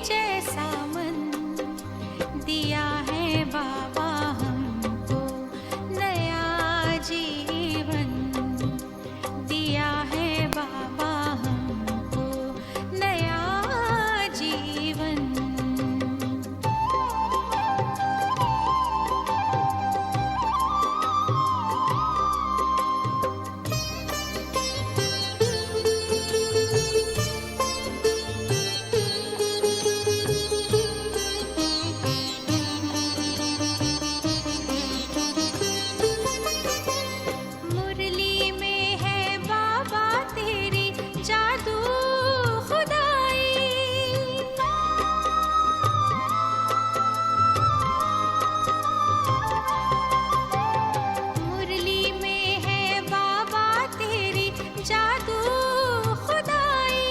जैसा मन दिया है बाबा हमको, नया जीवन दिया है बाबा हमको, नया जीवन। मुरली में है बाबा तेरी जादू खुदाई, मुरली में है बाबा तेरी जादू खुदाई,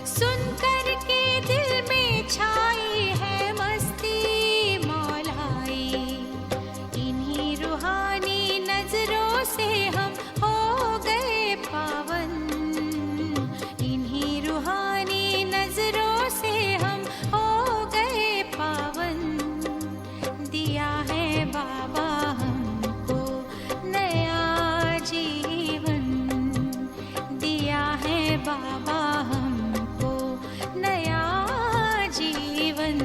सुन कर के दिल में छाई है मस्ती मौलाई। इन्हीं रूहानी नजरों से हम हो गए पावन, इन्हीं रूहानी नजरों से हम हो गए पावन, दिया है बाबा हमको नया जीवन, दिया है बाबा हमको नया जीवन।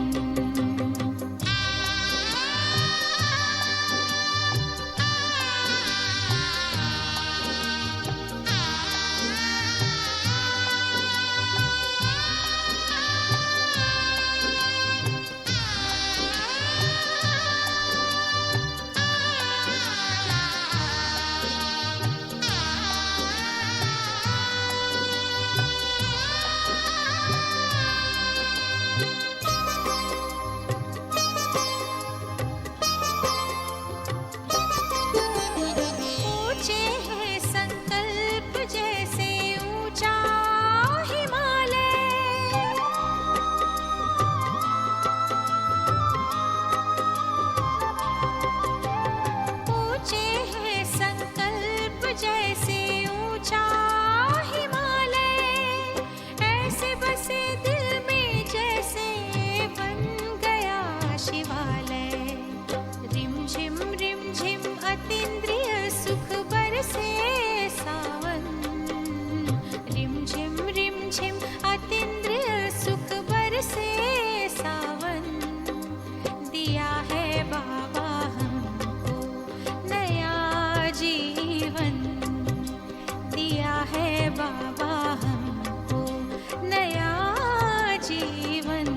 ऊंचे हैं संकल्प जैसे ऊंचा हिमालय, ऊंचे हैं संकल्प जैसे ऊंचा हिमालय, ऐसे बसे दिल में जैसे बन गया शिवालय। रिम झिम अतीन्द्रिय सुख बरसे सावन, रिम झिम अतीन्द्रिय सुख बरसे सावन, दिया है बाबा हमको नया जीवन, दिया है बाबा हमको नया जीवन।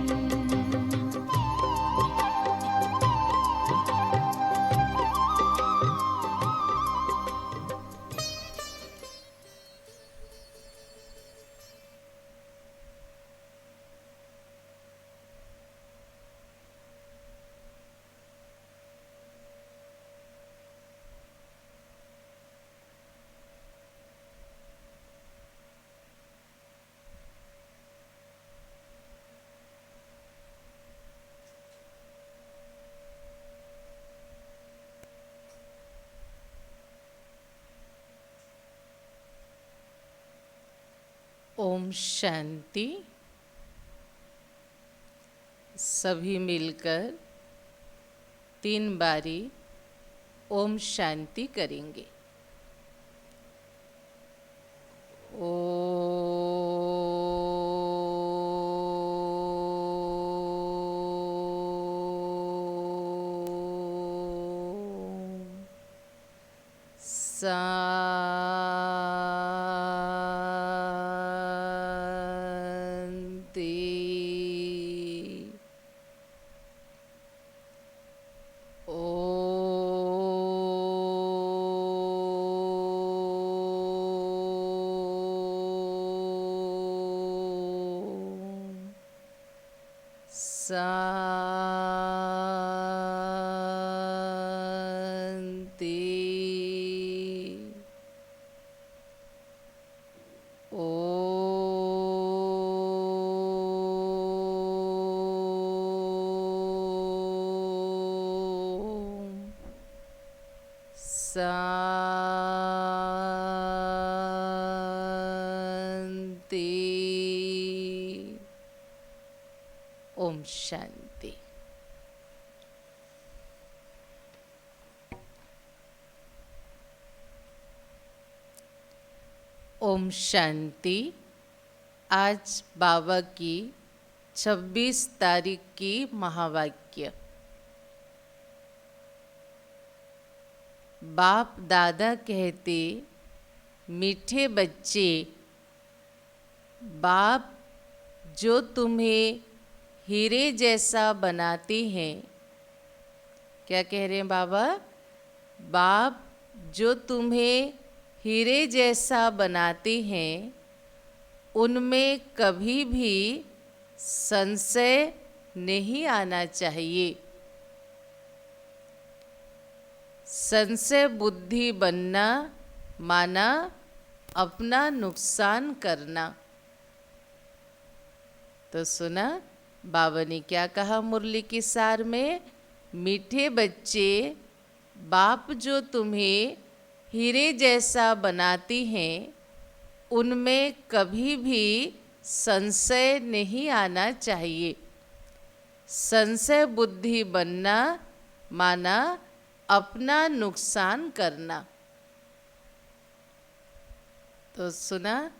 ओम शांति। सभी मिलकर 3 बारी ओम शांति करेंगे। शांति। शांति। शांति। ओम शांति। ओम शांति। आज बाबा की 26 तारीख की महावाक्य। बाप दादा कहते, मीठे बच्चे, बाप जो तुम्हें हीरे जैसा बनाते हैं। क्या कह रहे हैं बाबा? बाप जो तुम्हें हीरे जैसा बनाते हैं, उनमें कभी भी संशय नहीं आना चाहिए। संशय बुद्धि बनना माना अपना नुकसान करना। तो सुना बाबा ने क्या कहा मुरली की सार में? मीठे बच्चे, बाप जो तुम्हें हीरे जैसा बनाती हैं, उनमें कभी भी संशय नहीं आना चाहिए। संशय बुद्धि बनना माना अपना नुकसान करना। तो सुना,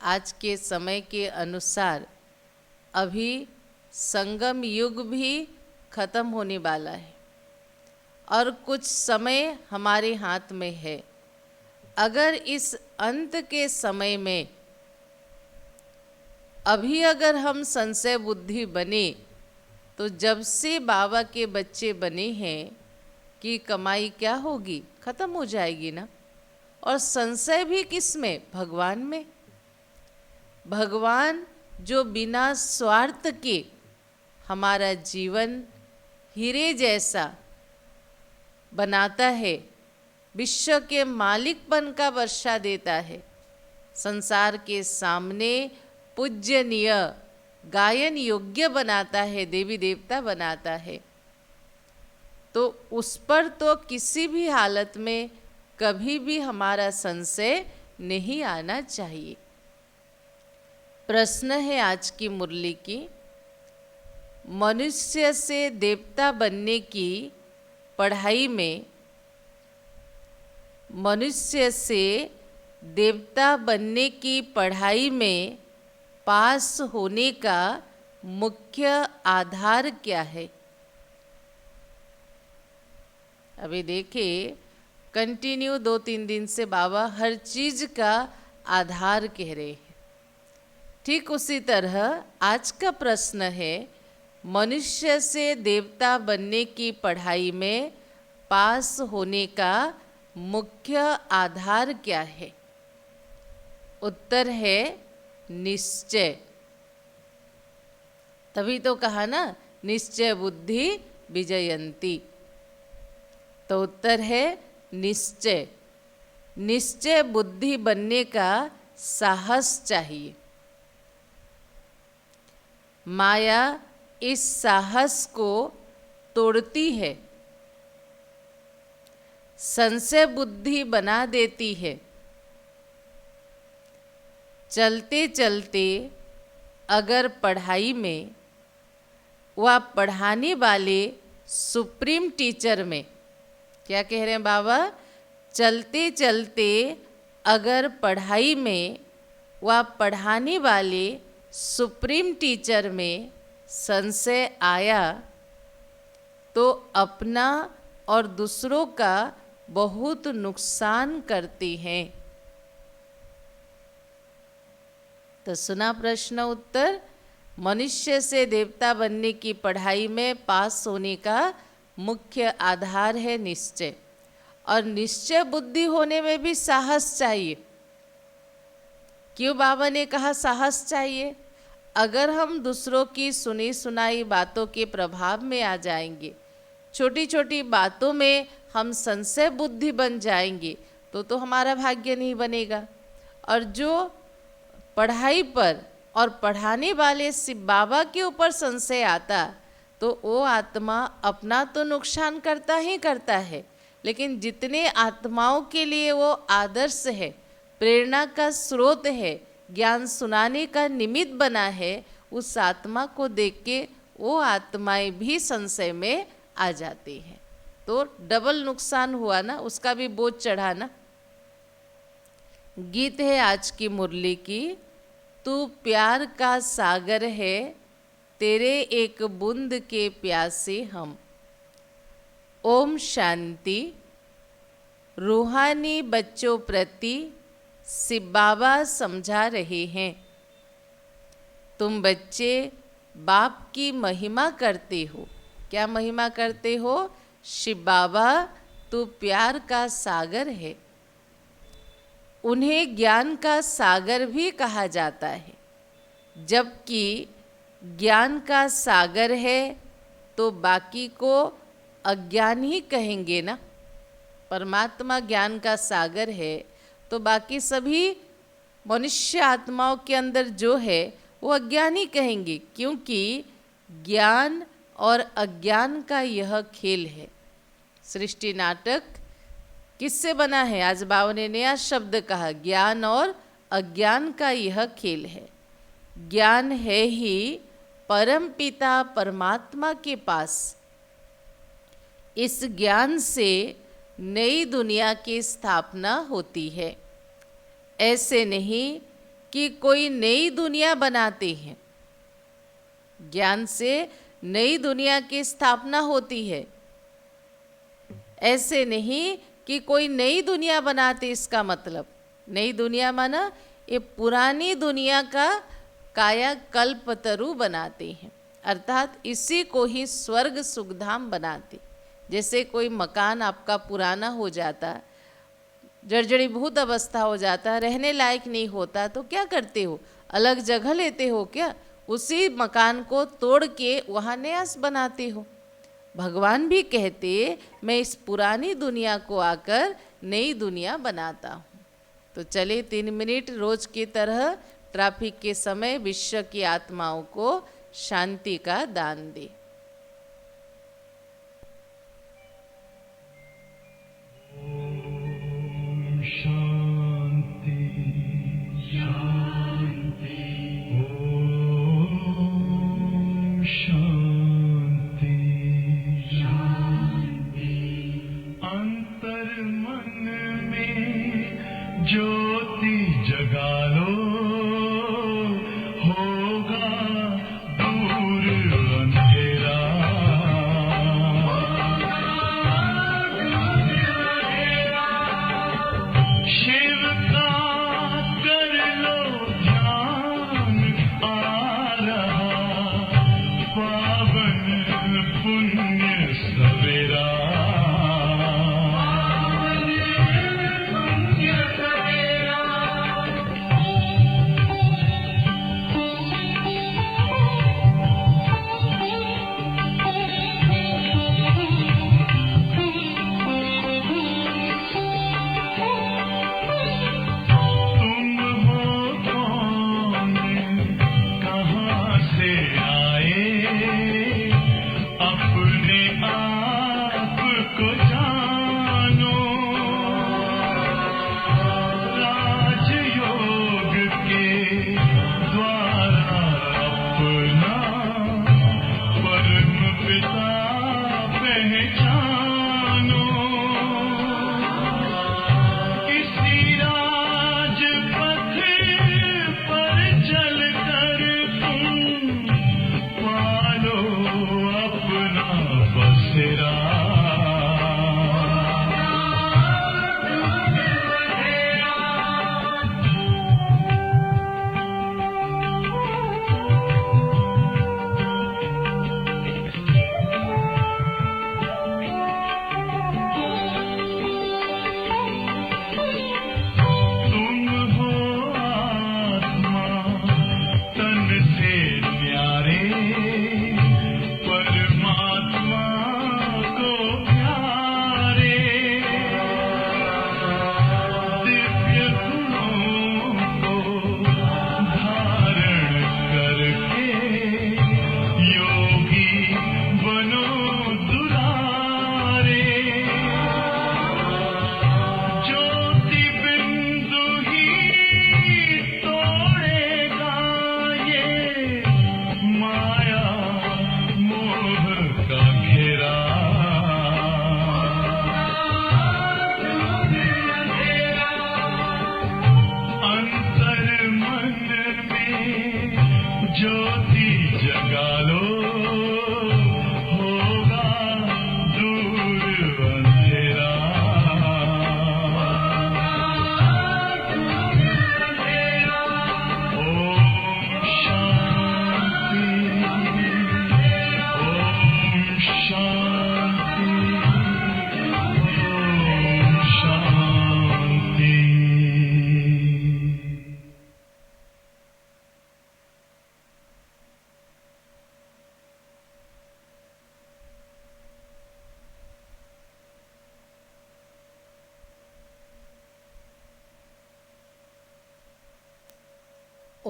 आज के समय के अनुसार अभी संगम युग भी खत्म होने वाला है और कुछ समय हमारे हाथ में है। अगर इस अंत के समय में अभी अगर हम संशय बुद्धि बने, तो जब से बाबा के बच्चे बने हैं कि कमाई क्या होगी? खत्म हो जाएगी ना। और संशय भी किस में? भगवान में। भगवान जो बिना स्वार्थ के हमारा जीवन हीरे जैसा बनाता है, विश्व के मालिकपन का वर्षा देता है, संसार के सामने पूज्यनीय गायन योग्य बनाता है, देवी देवता बनाता है, तो उस पर तो किसी भी हालत में कभी भी हमारा संशय नहीं आना चाहिए। प्रश्न है आज की मुरली की, मनुष्य से देवता बनने की पढ़ाई में, मनुष्य से देवता बनने की पढ़ाई में पास होने का मुख्य आधार क्या है? अभी देखिए, कंटिन्यू 2-3 दिन से बाबा हर चीज का आधार कह रहे हैं। ठीक उसी तरह आज का प्रश्न है, मनुष्य से देवता बनने की पढ़ाई में पास होने का मुख्य आधार क्या है? उत्तर है निश्चय। तभी तो कहा ना, निश्चय बुद्धि विजयंती। तो उत्तर है निश्चय। निश्चय बुद्धि बनने का साहस चाहिए। माया इस साहस को तोड़ती है, संशय बुद्धि बना देती है। चलते चलते अगर पढ़ाई में व पढ़ाने वाले सुप्रीम टीचर में, क्या कह रहे हैं बाबा? चलते चलते अगर पढ़ाई में व पढ़ाने वाले सुप्रीम टीचर में संशय आया, तो अपना और दूसरों का बहुत नुकसान करती हैं। तो सुना प्रश्न उत्तर। मनुष्य से देवता बनने की पढ़ाई में पास होने का मुख्य आधार है निश्चय। और निश्चय बुद्धि होने में भी साहस चाहिए। क्यों बाबा ने कहा साहस चाहिए? अगर हम दूसरों की सुनी सुनाई बातों के प्रभाव में आ जाएंगे, छोटी छोटी बातों में हम संशय बुद्धि बन जाएंगे, तो हमारा भाग्य नहीं बनेगा। और जो पढ़ाई पर और पढ़ाने वाले सिर्फ बाबा के ऊपर संशय आता, तो वो आत्मा अपना तो नुकसान करता ही करता है, लेकिन जितने आत्माओं के लिए वो आदर्श है, प्रेरणा का स्रोत है, ज्ञान सुनाने का निमित्त बना है, उस आत्मा को देख के वो आत्माएं भी संशय में आ जाती हैं। तो डबल नुकसान हुआ ना, उसका भी बोझ चढ़ा ना। गीत है आज की मुरली की, तू प्यार का सागर है, तेरे एक बूंद के प्यासे हम। ओम शांति। रूहानी बच्चों प्रति शिव बाबा समझा रहे हैं, तुम बच्चे बाप की महिमा करते हो। क्या महिमा करते हो? शिव बाबा तू प्यार का सागर है। उन्हें ज्ञान का सागर भी कहा जाता है, जबकि ज्ञान का सागर है तो बाकी को अज्ञान ही कहेंगे ना। परमात्मा ज्ञान का सागर है तो बाकी सभी मनुष्य आत्माओं के अंदर जो है वो अज्ञान ही कहेंगे, क्योंकि ज्ञान और अज्ञान का यह खेल है। सृष्टि नाटक किससे बना है? आज बाबा ने नया शब्द कहा, ज्ञान और अज्ञान का यह खेल है। ज्ञान है ही परम पिता परमात्मा के पास। इस ज्ञान से नई दुनिया की स्थापना होती है। ऐसे नहीं कि कोई नई दुनिया बनाते हैं। ज्ञान से नई दुनिया की स्थापना होती है। ऐसे नहीं कि कोई नई दुनिया बनाते, इसका मतलब नई दुनिया माना ये पुरानी दुनिया का कायाकल्प तरु बनाते हैं, अर्थात इसी को ही स्वर्ग सुखधाम बनाते। जैसे कोई मकान आपका पुराना हो जाता, जर्जरीभूत अवस्था हो जाता, रहने लायक नहीं होता, तो क्या करते हो? अलग जगह लेते हो क्या? उसी मकान को तोड़ के वहाँ नया बनाते हो। भगवान भी कहते मैं इस पुरानी दुनिया को आकर नई दुनिया बनाता हूँ। तो चले 3 मिनट रोज की तरह ट्रैफिक के समय विश्व की आत्माओं को शांति का दान दे। शांति शांति ओम शांति शांति। अंतर मन में ज्योति जगा लो, होगा दूर अंधेरा। शिव का कर लो ध्यान, आ रहा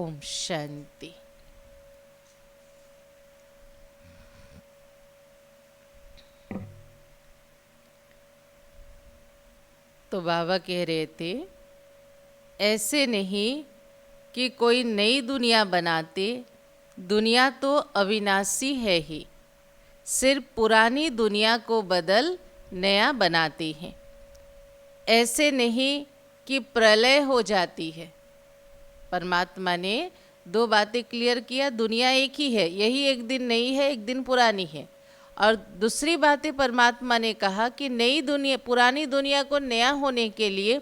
ओम शांति। तो बाबा कह रहे थे ऐसे नहीं कि कोई नई दुनिया बनाते, दुनिया तो अविनाशी है ही, सिर्फ पुरानी दुनिया को बदल नया बनाते हैं। ऐसे नहीं कि प्रलय हो जाती है। परमात्मा ने दो बातें क्लियर किया, दुनिया एक ही है, यही एक दिन नई है, एक दिन पुरानी है। और दूसरी बातें परमात्मा ने कहा कि नई दुनिया, पुरानी दुनिया को नया होने के लिए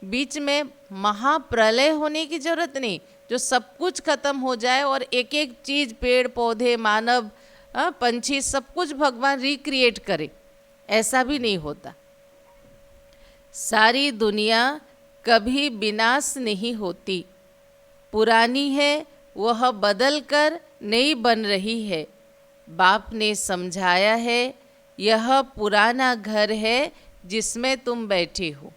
बीच में महाप्रलय होने की जरूरत नहीं, जो सब कुछ खत्म हो जाए और एक एक चीज, पेड़ पौधे, मानव, पंछी, सब कुछ भगवान रिक्रिएट करे, ऐसा भी नहीं होता। सारी दुनिया कभी विनाश नहीं होती, पुरानी है वह बदल कर नई बन रही है। बाप ने समझाया है यह पुराना घर है जिसमें तुम बैठे हो।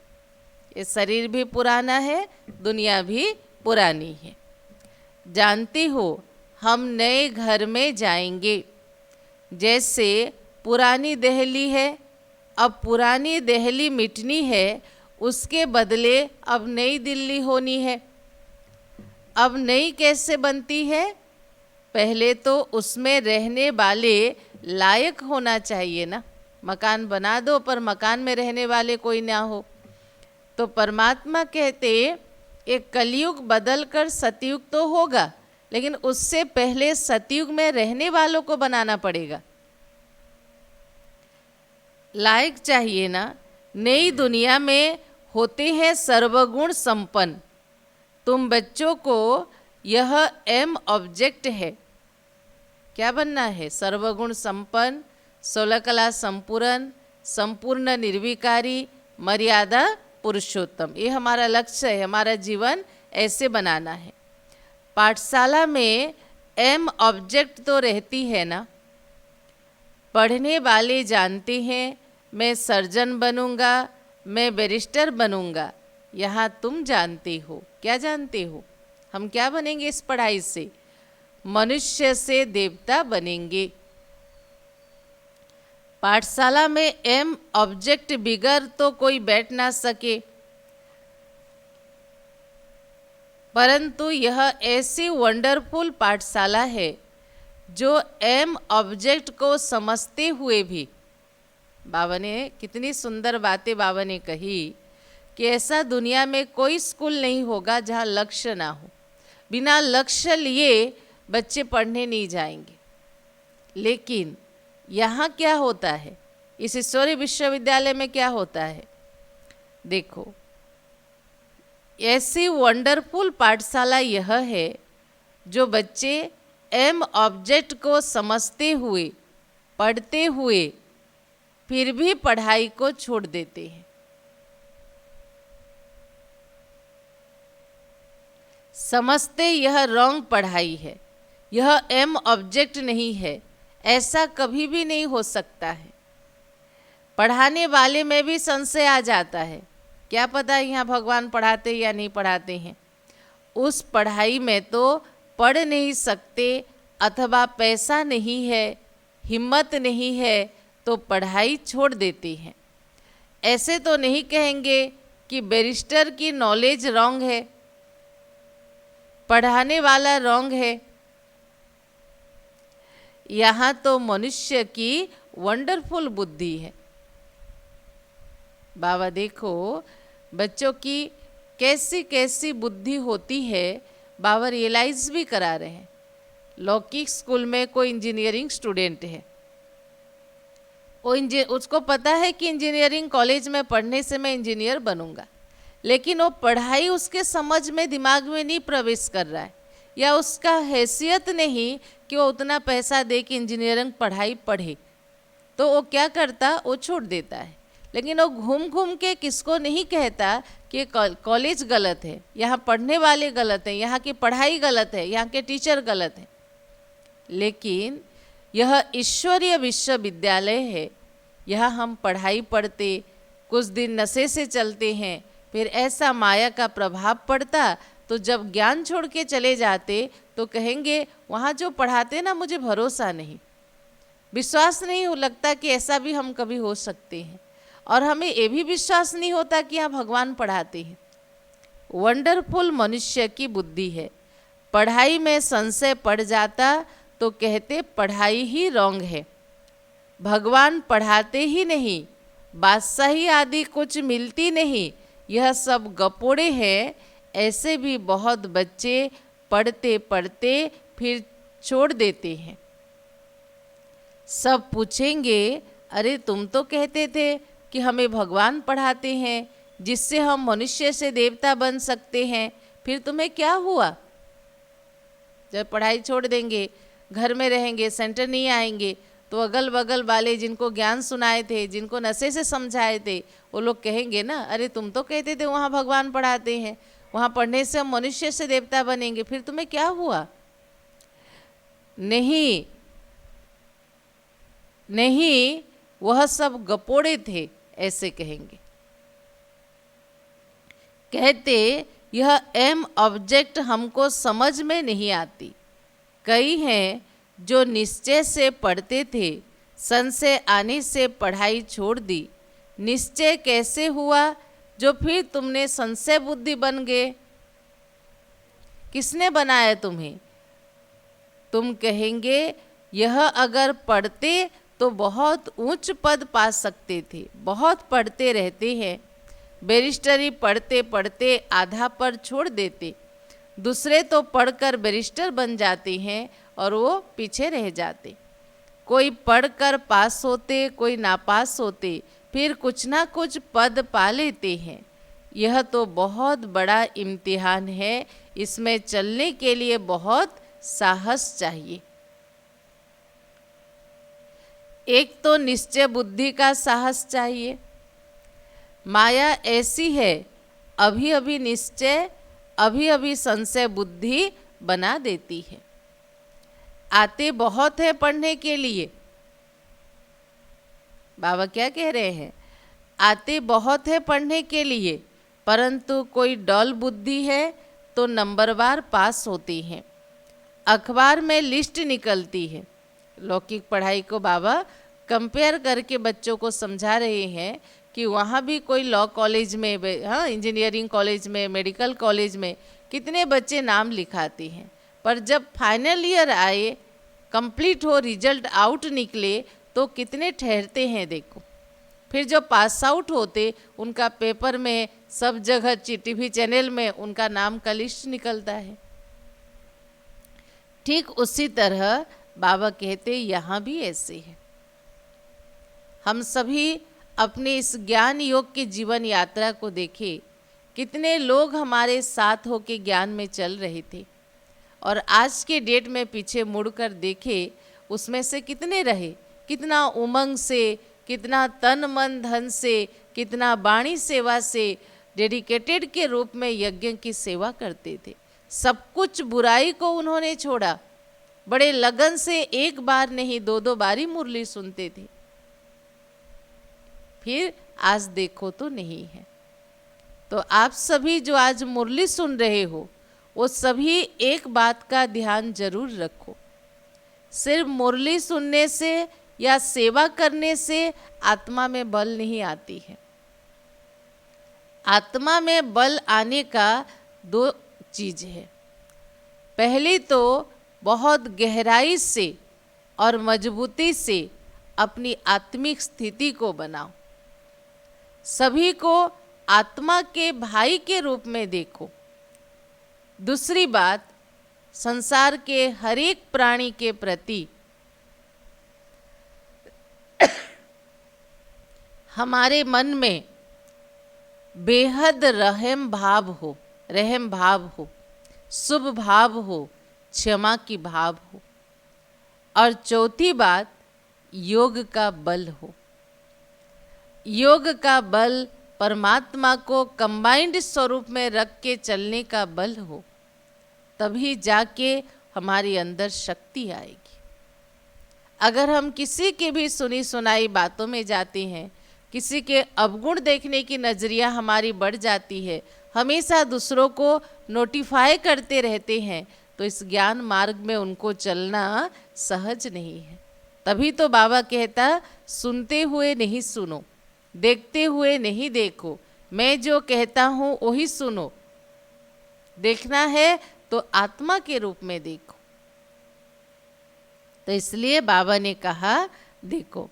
ये शरीर भी पुराना है, दुनिया भी पुरानी है। जानती हो हम नए घर में जाएंगे। जैसे पुरानी दिल्ली है, अब पुरानी दिल्ली मिटनी है, उसके बदले अब नई दिल्ली होनी है। अब नई कैसे बनती है? पहले तो उसमें रहने वाले लायक होना चाहिए ना। मकान बना दो पर मकान में रहने वाले कोई ना हो। तो परमात्मा कहते एक कलयुग बदल कर सतयुग तो होगा, लेकिन उससे पहले सतयुग में रहने वालों को बनाना पड़ेगा। लायक चाहिए ना। नई दुनिया में होते हैं सर्वगुण संपन्न। तुम बच्चों को यह एम ऑब्जेक्ट है। क्या बनना है? सर्वगुण संपन्न, 16 कला संपूर्ण, संपूर्ण निर्विकारी, मर्यादा पुरुषोत्तम। ये हमारा लक्ष्य है, हमारा जीवन ऐसे बनाना है। पाठशाला में एम ऑब्जेक्ट तो रहती है ना। पढ़ने वाले जानते हैं मैं सर्जन बनूंगा, मैं बैरिस्टर बनूंगा। यहाँ तुम जानते हो, क्या जानते हो? हम क्या बनेंगे इस पढ़ाई से? मनुष्य से देवता बनेंगे। पाठशाला में एम ऑब्जेक्ट बिगर तो कोई बैठ ना सके, परंतु यह ऐसी वंडरफुल पाठशाला है जो एम ऑब्जेक्ट को समझते हुए भी, बाबा ने कितनी सुंदर बातें बाबा ने कही कि ऐसा दुनिया में कोई स्कूल नहीं होगा जहाँ लक्ष्य ना हो। बिना लक्ष्य लिए बच्चे पढ़ने नहीं जाएंगे। लेकिन यहाँ क्या होता है? इस ईश्वरीय विश्वविद्यालय में क्या होता है? देखो, ऐसी वंडरफुल पाठशाला यह है जो बच्चे एम ऑब्जेक्ट को समझते हुए, पढ़ते हुए फिर भी पढ़ाई को छोड़ देते हैं। समझते यह रॉन्ग पढ़ाई है, यह एम ऑब्जेक्ट नहीं है। ऐसा कभी भी नहीं हो सकता है। पढ़ाने वाले में भी संशय आ जाता है, क्या पता यहाँ भगवान पढ़ाते या नहीं पढ़ाते हैं। उस पढ़ाई में तो पढ़ नहीं सकते, अथवा पैसा नहीं है, हिम्मत नहीं है, तो पढ़ाई छोड़ देते हैं। ऐसे तो नहीं कहेंगे कि बैरिस्टर की नॉलेज रॉन्ग है, पढ़ाने वाला रॉन्ग है। यहाँ तो मनुष्य की वंडरफुल बुद्धि है। बाबा देखो बच्चों की कैसी कैसी बुद्धि होती है, बाबा रियलाइज भी करा रहे हैं। लौकिक स्कूल में कोई इंजीनियरिंग स्टूडेंट है, उसको पता है कि इंजीनियरिंग कॉलेज में पढ़ने से मैं इंजीनियर बनूंगा, लेकिन वो पढ़ाई उसके समझ में, दिमाग में नहीं प्रवेश कर रहा है, या उसका हैसियत नहीं कि वो उतना पैसा दे के इंजीनियरिंग पढ़ाई पढ़े। तो वो क्या करता, वो छोड़ देता है। लेकिन वो घूम घूम के किसको नहीं कहता कि कॉलेज गलत है, यहाँ पढ़ने वाले गलत हैं, यहाँ की पढ़ाई गलत है, यहाँ के टीचर गलत हैं। लेकिन यह ईश्वरीय विश्वविद्यालय है। यहाँ हम पढ़ाई पढ़ते, कुछ दिन नशे से चलते हैं, फिर ऐसा माया का प्रभाव पड़ता, तो जब ज्ञान छोड़ के चले जाते तो कहेंगे वहाँ जो पढ़ाते ना मुझे भरोसा नहीं, विश्वास नहीं हो लगता कि ऐसा भी हम कभी हो सकते हैं, और हमें ये भी विश्वास नहीं होता कि यहाँ भगवान पढ़ाते हैं। वंडरफुल मनुष्य की बुद्धि है। पढ़ाई में संशय पड़ जाता तो कहते पढ़ाई ही रॉन्ग है, भगवान पढ़ाते ही नहीं, बादशाही आदि कुछ मिलती नहीं, यह सब गपोड़े हैं। ऐसे भी बहुत बच्चे पढ़ते पढ़ते फिर छोड़ देते हैं। सब पूछेंगे अरे तुम तो कहते थे कि हमें भगवान पढ़ाते हैं जिससे हम मनुष्य से देवता बन सकते हैं, फिर तुम्हें क्या हुआ? जब पढ़ाई छोड़ देंगे, घर में रहेंगे, सेंटर नहीं आएंगे, तो अगल बगल वाले जिनको ज्ञान सुनाए थे, जिनको नशे से समझाए थे, वो लोग कहेंगे ना अरे तुम तो कहते थे वहाँ भगवान पढ़ाते हैं, वहाँ पढ़ने से हम मनुष्य से देवता बनेंगे, फिर तुम्हें क्या हुआ? नहीं नहीं, वह सब गपोड़े थे, ऐसे कहेंगे। कहते यह एम ऑब्जेक्ट हमको समझ में नहीं आती। कई हैं जो निश्चय से पढ़ते थे, संशय आने से पढ़ाई छोड़ दी। निश्चय कैसे हुआ जो फिर तुमने संशय बुद्धि बन गए? किसने बनाया तुम्हें? तुम कहेंगे यह अगर पढ़ते तो बहुत ऊंच पद पा सकते थे, बहुत पढ़ते रहते हैं। बैरिस्टरी पढ़ते पढ़ते आधा पर छोड़ देते, दूसरे तो पढ़कर बैरिस्टर बन जाते हैं और वो पीछे रह जाते। कोई पढ़कर पास होते, कोई नापास होते, फिर कुछ ना कुछ पद पा लेते हैं। यह तो बहुत बड़ा इम्तिहान है, इसमें चलने के लिए बहुत साहस चाहिए। एक तो निश्चय बुद्धि का साहस चाहिए। माया ऐसी है, अभी अभी निश्चय, अभी अभी संशय बुद्धि बना देती है। आते बहुत है पढ़ने के लिए, बाबा क्या कह रहे हैं? आते बहुत है पढ़ने के लिए, परंतु कोई डॉल बुद्धि है तो नंबरवार पास होती हैं। अखबार में लिस्ट निकलती है। लौकिक पढ़ाई को बाबा कंपेयर करके बच्चों को समझा रहे हैं कि वहाँ भी कोई लॉ कॉलेज में, हाँ, इंजीनियरिंग कॉलेज में, मेडिकल कॉलेज में कितने बच्चे नाम लिखाते हैं, पर जब फाइनल ईयर आए, कंप्लीट हो, रिजल्ट आउट निकले तो कितने ठहरते हैं देखो। फिर जो पास आउट होते उनका पेपर में, सब जगह टीवी चैनल में उनका नाम का लिस्ट निकलता है। ठीक उसी तरह बाबा कहते यहाँ भी ऐसे है। हम सभी अपने इस ज्ञान योग की जीवन यात्रा को देखें, कितने लोग हमारे साथ होके ज्ञान में चल रहे थे, और आज के डेट में पीछे मुड़कर देखे उसमें से कितने रहे, कितना उमंग से, कितना तन मन धन से, कितना वाणी सेवा से डेडिकेटेड के रूप में यज्ञ की सेवा करते थे। सब कुछ बुराई को उन्होंने छोड़ा, बड़े लगन से एक बार नहीं 2-2 बारी मुरली सुनते थे। फिर आज देखो तो नहीं है। तो आप सभी जो आज मुरली सुन रहे हो, वो सभी एक बात का ध्यान जरूर रखो, सिर्फ मुरली सुनने से या सेवा करने से आत्मा में बल नहीं आती है। आत्मा में बल आने का 2 चीज है। पहली तो बहुत गहराई से और मजबूती से अपनी आत्मिक स्थिति को बनाओ, सभी को आत्मा के भाई के रूप में देखो। दूसरी बात, संसार के हर एक प्राणी के प्रति हमारे मन में बेहद रहम भाव हो, शुभ भाव हो, क्षमा की भाव हो। और चौथी बात, योग का बल हो। योग का बल परमात्मा को कंबाइंड स्वरूप में रख के चलने का बल हो, तभी जाके हमारे अंदर शक्ति आएगी। अगर हम किसी के भी सुनी सुनाई बातों में जाते हैं, किसी के अवगुण देखने की नजरिया हमारी बढ़ जाती है, हमेशा दूसरों को नोटिफाई करते रहते हैं, तो इस ज्ञान मार्ग में उनको चलना सहज नहीं है। तभी तो बाबा कहता, सुनते हुए नहीं सुनो, देखते हुए नहीं देखो, मैं जो कहता हूँ वही सुनो। देखना है तो आत्मा के रूप में देखो। तो इसलिए बाबा ने कहा, देखो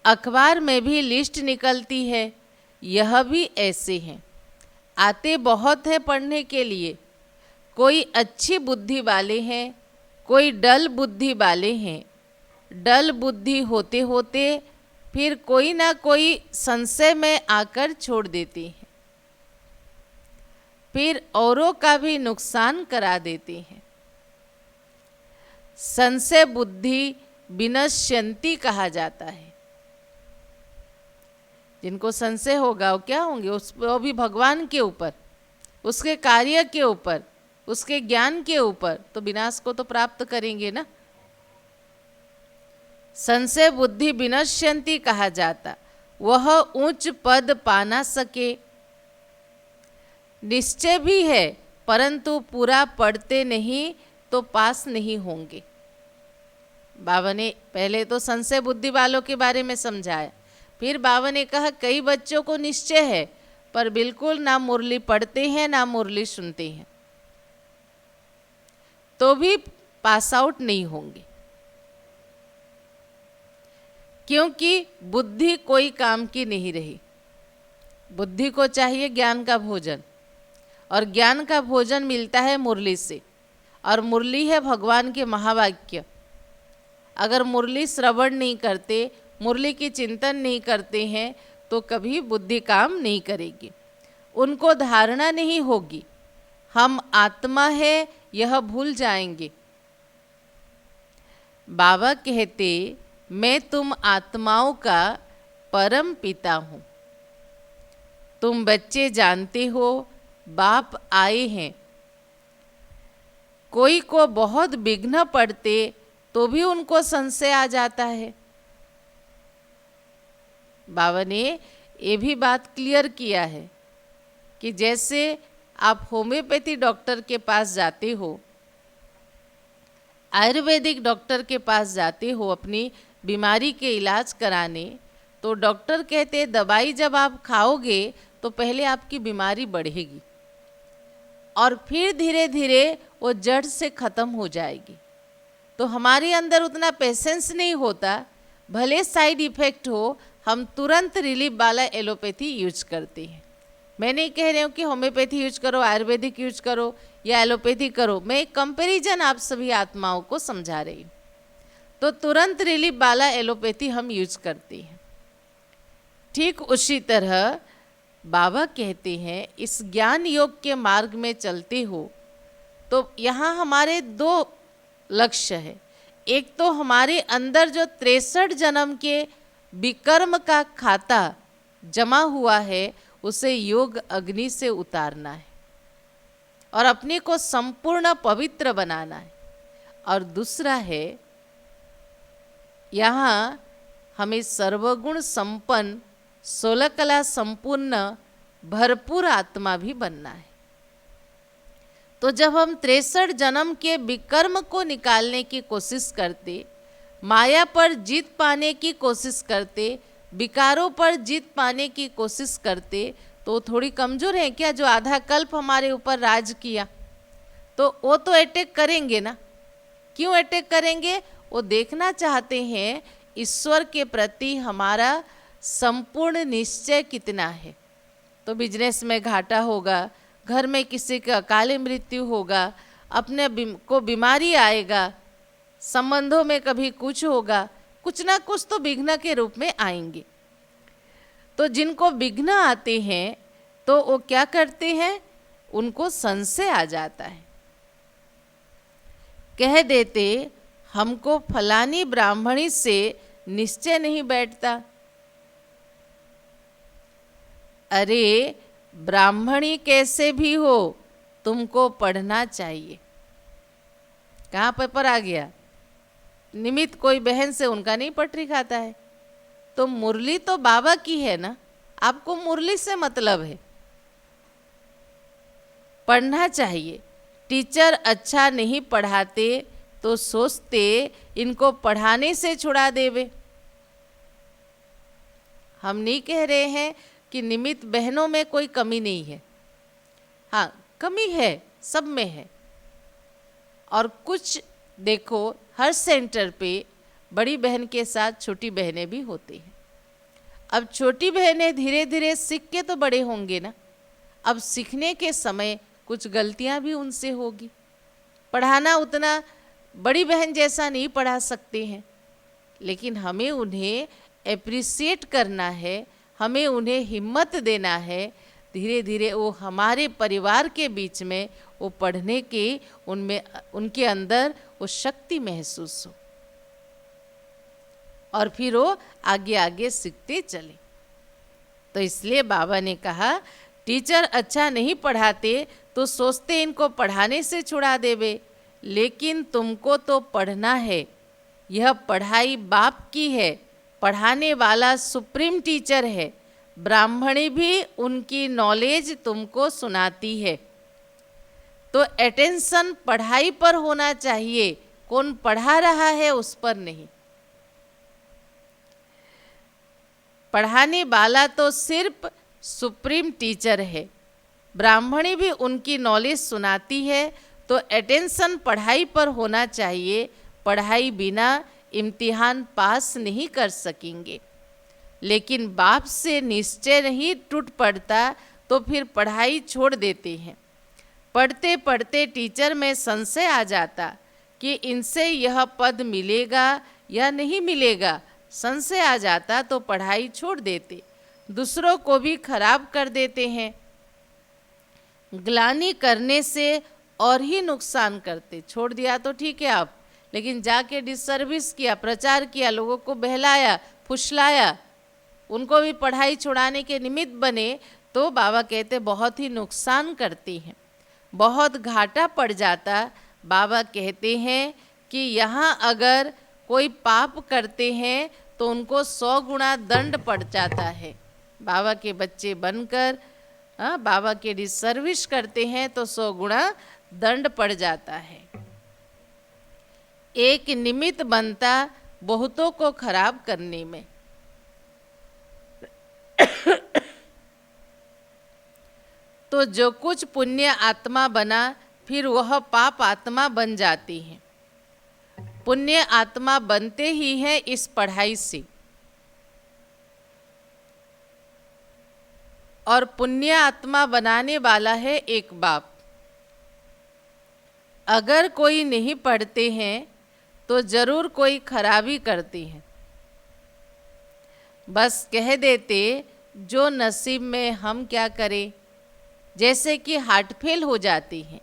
अखबार में भी लिस्ट निकलती है, यह भी ऐसे हैं, आते बहुत है पढ़ने के लिए। कोई अच्छी बुद्धि वाले हैं, कोई डल बुद्धि वाले हैं। डल बुद्धि होते होते फिर कोई ना कोई संशय में आकर छोड़ देते हैं, फिर औरों का भी नुकसान करा देते हैं। संशय बुद्धि विनश्यंती कहा जाता है। जिनको संशय होगा वो क्या होंगे, वो भी भगवान के ऊपर, उसके कार्य के ऊपर, उसके ज्ञान के ऊपर, तो विनाश को तो प्राप्त करेंगे ना। संशय बुद्धि विनश्यंती कहा जाता, वह ऊंच पद पा ना सके। निश्चय भी है परंतु पूरा पढ़ते नहीं तो पास नहीं होंगे। बाबा ने पहले तो संशय बुद्धि वालों के बारे में समझाया, फिर बाबा ने कहा कई बच्चों को निश्चय है पर बिल्कुल ना मुरली पढ़ते हैं ना मुरली सुनते हैं, तो भी पास आउट नहीं होंगे, क्योंकि बुद्धि कोई काम की नहीं रही। बुद्धि को चाहिए ज्ञान का भोजन, और ज्ञान का भोजन मिलता है मुरली से, और मुरली है भगवान के महावाक्य। अगर मुरली श्रवण नहीं करते, मुरली की चिंतन नहीं करते हैं, तो कभी बुद्धि काम नहीं करेगी, उनको धारणा नहीं होगी। हम आत्मा है यह भूल जाएंगे। बाबा कहते, मैं तुम आत्माओं का परम पिता हूँ। तुम बच्चे जानते हो बाप आए हैं। कोई को बहुत विघ्न पड़ते तो भी उनको संशय आ जाता है। बाबा ने ये भी बात क्लियर किया है कि जैसे आप होम्योपैथी डॉक्टर के पास जाते हो, आयुर्वेदिक डॉक्टर के पास जाते हो अपनी बीमारी के इलाज कराने, तो डॉक्टर कहते दवाई जब आप खाओगे तो पहले आपकी बीमारी बढ़ेगी और फिर धीरे धीरे वो जड़ से ख़त्म हो जाएगी। तो हमारे अंदर उतना पेशेंस नहीं होता, भले साइड इफ़ेक्ट हो, हम तुरंत रिलीफ वाला एलोपैथी यूज करते हैं। मैं नहीं कह रही हूँ कि होम्योपैथी यूज करो, आयुर्वेदिक यूज करो या एलोपैथी करो, मैं एक कंपैरिजन आप सभी आत्माओं को समझा रही हूँ। तो तुरंत रिलीफ वाला एलोपैथी हम यूज करते हैं। ठीक उसी तरह बाबा कहते हैं, इस ज्ञान योग के मार्ग में चलते हो तो यहाँ हमारे दो लक्ष्य है। एक तो हमारे अंदर जो 63 जन्म के विकर्म का खाता जमा हुआ है, उसे योग अग्नि से उतारना है और अपने को संपूर्ण पवित्र बनाना है। और दूसरा है, यहाँ हमें सर्वगुण संपन्न, 16 कला संपूर्ण, भरपूर आत्मा भी बनना है। तो जब हम 63 जन्म के विकर्म को निकालने की कोशिश करते, माया पर जीत पाने की कोशिश करते, विकारों पर जीत पाने की कोशिश करते, तो थोड़ी कमज़ोर है क्या? जो आधा कल्प हमारे ऊपर राज किया, तो वो तो अटैक करेंगे ना। क्यों अटैक करेंगे? वो देखना चाहते हैं ईश्वर के प्रति हमारा संपूर्ण निश्चय कितना है। तो बिजनेस में घाटा होगा, घर में किसी का अकाल मृत्यु होगा, अपने को बीमारी आएगा, संबंधों में कभी कुछ होगा, कुछ ना कुछ तो विघ्न के रूप में आएंगे। तो जिनको विघ्न आते हैं तो वो क्या करते हैं? उनको संशय आ जाता है, कह देते हमको फलानी ब्राह्मणी से निश्चय नहीं बैठता। अरे ब्राह्मणी कैसे भी हो, तुमको पढ़ना चाहिए। कहाँ पेपर आ गया? निमित्त कोई बहन से उनका नहीं पटरी खाता है। तो मुरली तो बाबा की है ना, आपको मुरली से मतलब है। पढ़ना चाहिए। टीचर अच्छा नहीं पढ़ाते तो सोचते इनको पढ़ाने से छुड़ा देवे। हम नहीं कह रहे हैं कि निमित्त बहनों में कोई कमी नहीं है, हाँ कमी है, सब में है। और कुछ देखो हर सेंटर पे बड़ी बहन के साथ छोटी बहनें भी होती हैं। अब छोटी बहनें धीरे धीरे सीख के तो बड़े होंगे ना, अब सीखने के समय कुछ गलतियां भी उनसे होगी। पढ़ाना उतना बड़ी बहन जैसा नहीं पढ़ा सकते हैं, लेकिन हमें उन्हें एप्रिसिएट करना है, हमें उन्हें हिम्मत देना है। धीरे धीरे वो हमारे परिवार के बीच में वो पढ़ने की उनमें उनके अंदर वो शक्ति महसूस हो और फिर वो आगे आगे सीखते चले। तो इसलिए बाबा ने कहा टीचर अच्छा नहीं पढ़ाते तो सोचते इनको पढ़ाने से छुड़ा देवे, लेकिन तुमको तो पढ़ना है। यह पढ़ाई बाप की है, पढ़ाने वाला सुप्रीम टीचर है। ब्राह्मणी भी उनकी नॉलेज तुमको सुनाती है। तो अटेंशन पढ़ाई पर होना चाहिए, कौन पढ़ा रहा है उस पर नहीं। पढ़ाने वाला तो सिर्फ सुप्रीम टीचर है, ब्राह्मणी भी उनकी नॉलेज सुनाती है। तो अटेंशन पढ़ाई पर होना चाहिए। पढ़ाई बिना इम्तिहान पास नहीं कर सकेंगे। लेकिन बाप से निश्चय नहीं टूट पड़ता तो फिर पढ़ाई छोड़ देते हैं। पढ़ते पढ़ते टीचर में संशय आ जाता कि इनसे यह पद मिलेगा या नहीं मिलेगा। संशय आ जाता तो पढ़ाई छोड़ देते, दूसरों को भी खराब कर देते हैं। ग्लानि करने से और ही नुकसान करते। छोड़ दिया तो ठीक है आप, लेकिन जाके डिसर्विस किया, प्रचार किया, लोगों को बहलाया, फुसलाया, उनको भी पढ़ाई छुड़ाने के निमित्त बने, तो बाबा कहते बहुत ही नुकसान करती हैं, बहुत घाटा पड़ जाता। बाबा कहते हैं कि यहाँ अगर कोई पाप करते हैं तो उनको 100 गुना दंड पड़ जाता है। बाबा के बच्चे बनकर बाबा के डिसर्विस करते हैं तो 100 गुना दंड पड़ जाता है। एक निमित्त बनता बहुतों को खराब करने में। तो जो कुछ पुण्य आत्मा बना फिर वह पाप आत्मा बन जाती है। पुण्य आत्मा बनते ही है इस पढ़ाई से। और पुण्य आत्मा बनाने वाला है एक बाप। अगर कोई नहीं पढ़ते हैं तो जरूर कोई खराबी करती है। बस कह देते जो नसीब में, हम क्या करें। जैसे कि हार्ट फेल हो जाती है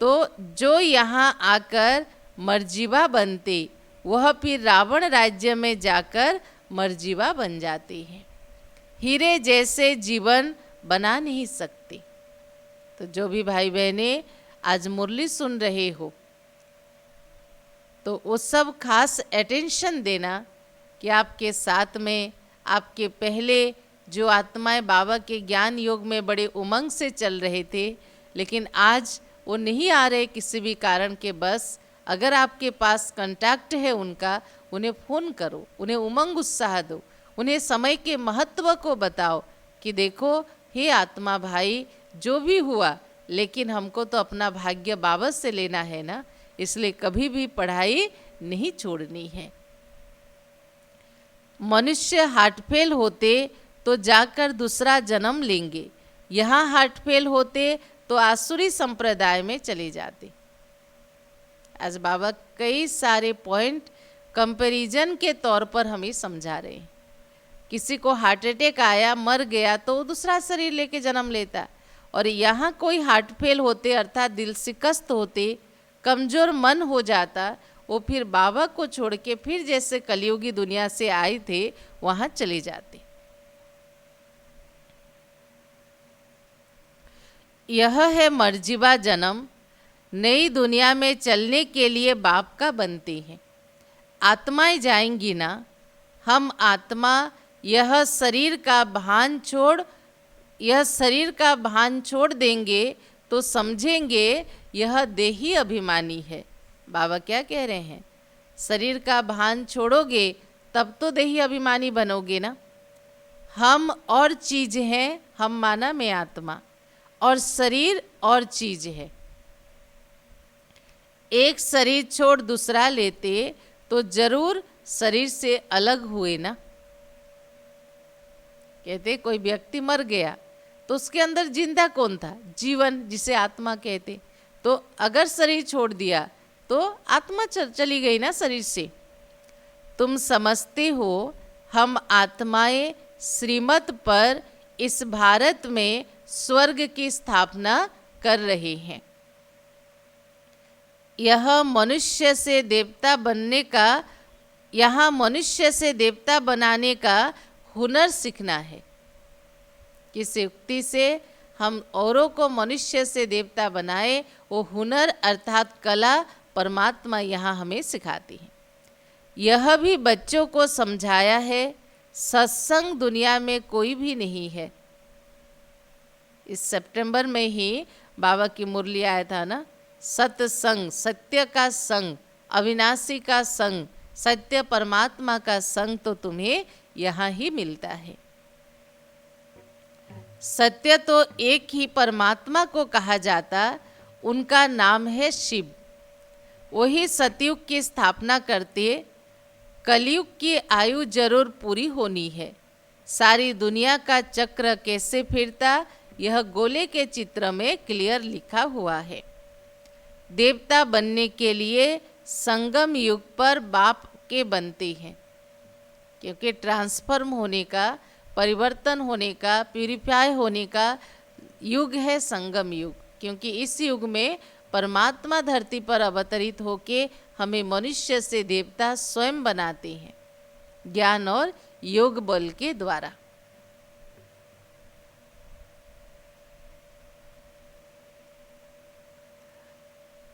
तो जो यहाँ आकर मर्जीवा बनते वह फिर रावण राज्य में जाकर मर्जीवा बन जाते हैं। हीरे जैसे जीवन बना नहीं सकते। तो जो भी भाई बहने आज मुरली सुन रहे हो तो वो सब खास अटेंशन देना कि आपके साथ में आपके पहले जो आत्माएं बाबा के ज्ञान योग में बड़े उमंग से चल रहे थे, लेकिन आज वो नहीं आ रहे किसी भी कारण के। बस अगर आपके पास कांटेक्ट है उनका, उन्हें फ़ोन करो, उन्हें उमंग उत्साह दो, उन्हें समय के महत्व को बताओ कि देखो हे आत्मा भाई, जो भी हुआ लेकिन हमको तो अपना भाग्य बाबा से लेना है ना, इसलिए कभी भी पढ़ाई नहीं छोड़नी है। मनुष्य हार्ट फेल होते तो जाकर दूसरा जन्म लेंगे, यहाँ हार्ट फेल होते तो आसुरी संप्रदाय में चले जाते। आज बाबा कई सारे पॉइंट कंपैरिजन के तौर पर हमें समझा रहे हैं। किसी को हार्ट अटैक आया, मर गया, तो वो दूसरा शरीर लेके जन्म लेता। और यहाँ कोई हार्ट फेल होते अर्थात दिल शिकस्त होते, कमज़ोर मन हो जाता, वो फिर बाबा को छोड़ के फिर जैसे कलयुगी दुनिया से आए थे वहाँ चले जाते। यह है मर्जीवा जन्म। नई दुनिया में चलने के लिए बाप का बनते हैं। आत्माएं जाएंगी ना, हम आत्मा यह शरीर का भान छोड़ देंगे तो समझेंगे यह देही अभिमानी है। बाबा क्या कह रहे हैं? शरीर का भान छोड़ोगे तब तो देही अभिमानी बनोगे ना। हम और चीज हैं, हम माना में आत्मा, और शरीर और चीज है। एक शरीर छोड़ दूसरा लेते तो जरूर शरीर से अलग हुए ना। कहते कोई व्यक्ति मर गया तो उसके अंदर जिंदा कौन था? जीवन, जिसे आत्मा कहते। तो अगर शरीर छोड़ दिया तो आत्मा चली गई ना शरीर से। तुम समझते हो हम आत्माएं श्रीमत पर इस भारत में स्वर्ग की स्थापना कर रहे हैं। यह मनुष्य से देवता बनने का, यहाँ मनुष्य से देवता बनाने का हुनर सीखना है। किस युक्ति से हम औरों को मनुष्य से देवता बनाए, वो हुनर अर्थात कला परमात्मा यहाँ हमें सिखाती है। यह भी बच्चों को समझाया है, सत्संग दुनिया में कोई भी नहीं है। इस सितंबर में ही बाबा की मुरली आया था ना, सत्संग, सत्य का संग, अविनाशी का संग, सत्य परमात्मा का संग तो तुम्हें यहाँ ही मिलता है। सत्य तो एक ही परमात्मा को कहा जाता, उनका नाम है शिव। वही सतयुग की स्थापना करते। कलयुग की आयु जरूर पूरी होनी है। सारी दुनिया का चक्र कैसे फिरता, यह गोले के चित्र में क्लियर लिखा हुआ है। देवता बनने के लिए संगम युग पर बाप के बनते हैं, क्योंकि ट्रांसफॉर्म होने का, परिवर्तन होने का, प्यूरिफाई होने का युग है संगम युग। क्योंकि इस युग में परमात्मा धरती पर अवतरित होके हमें मनुष्य से देवता स्वयं बनाते हैं, ज्ञान और योग बल के द्वारा।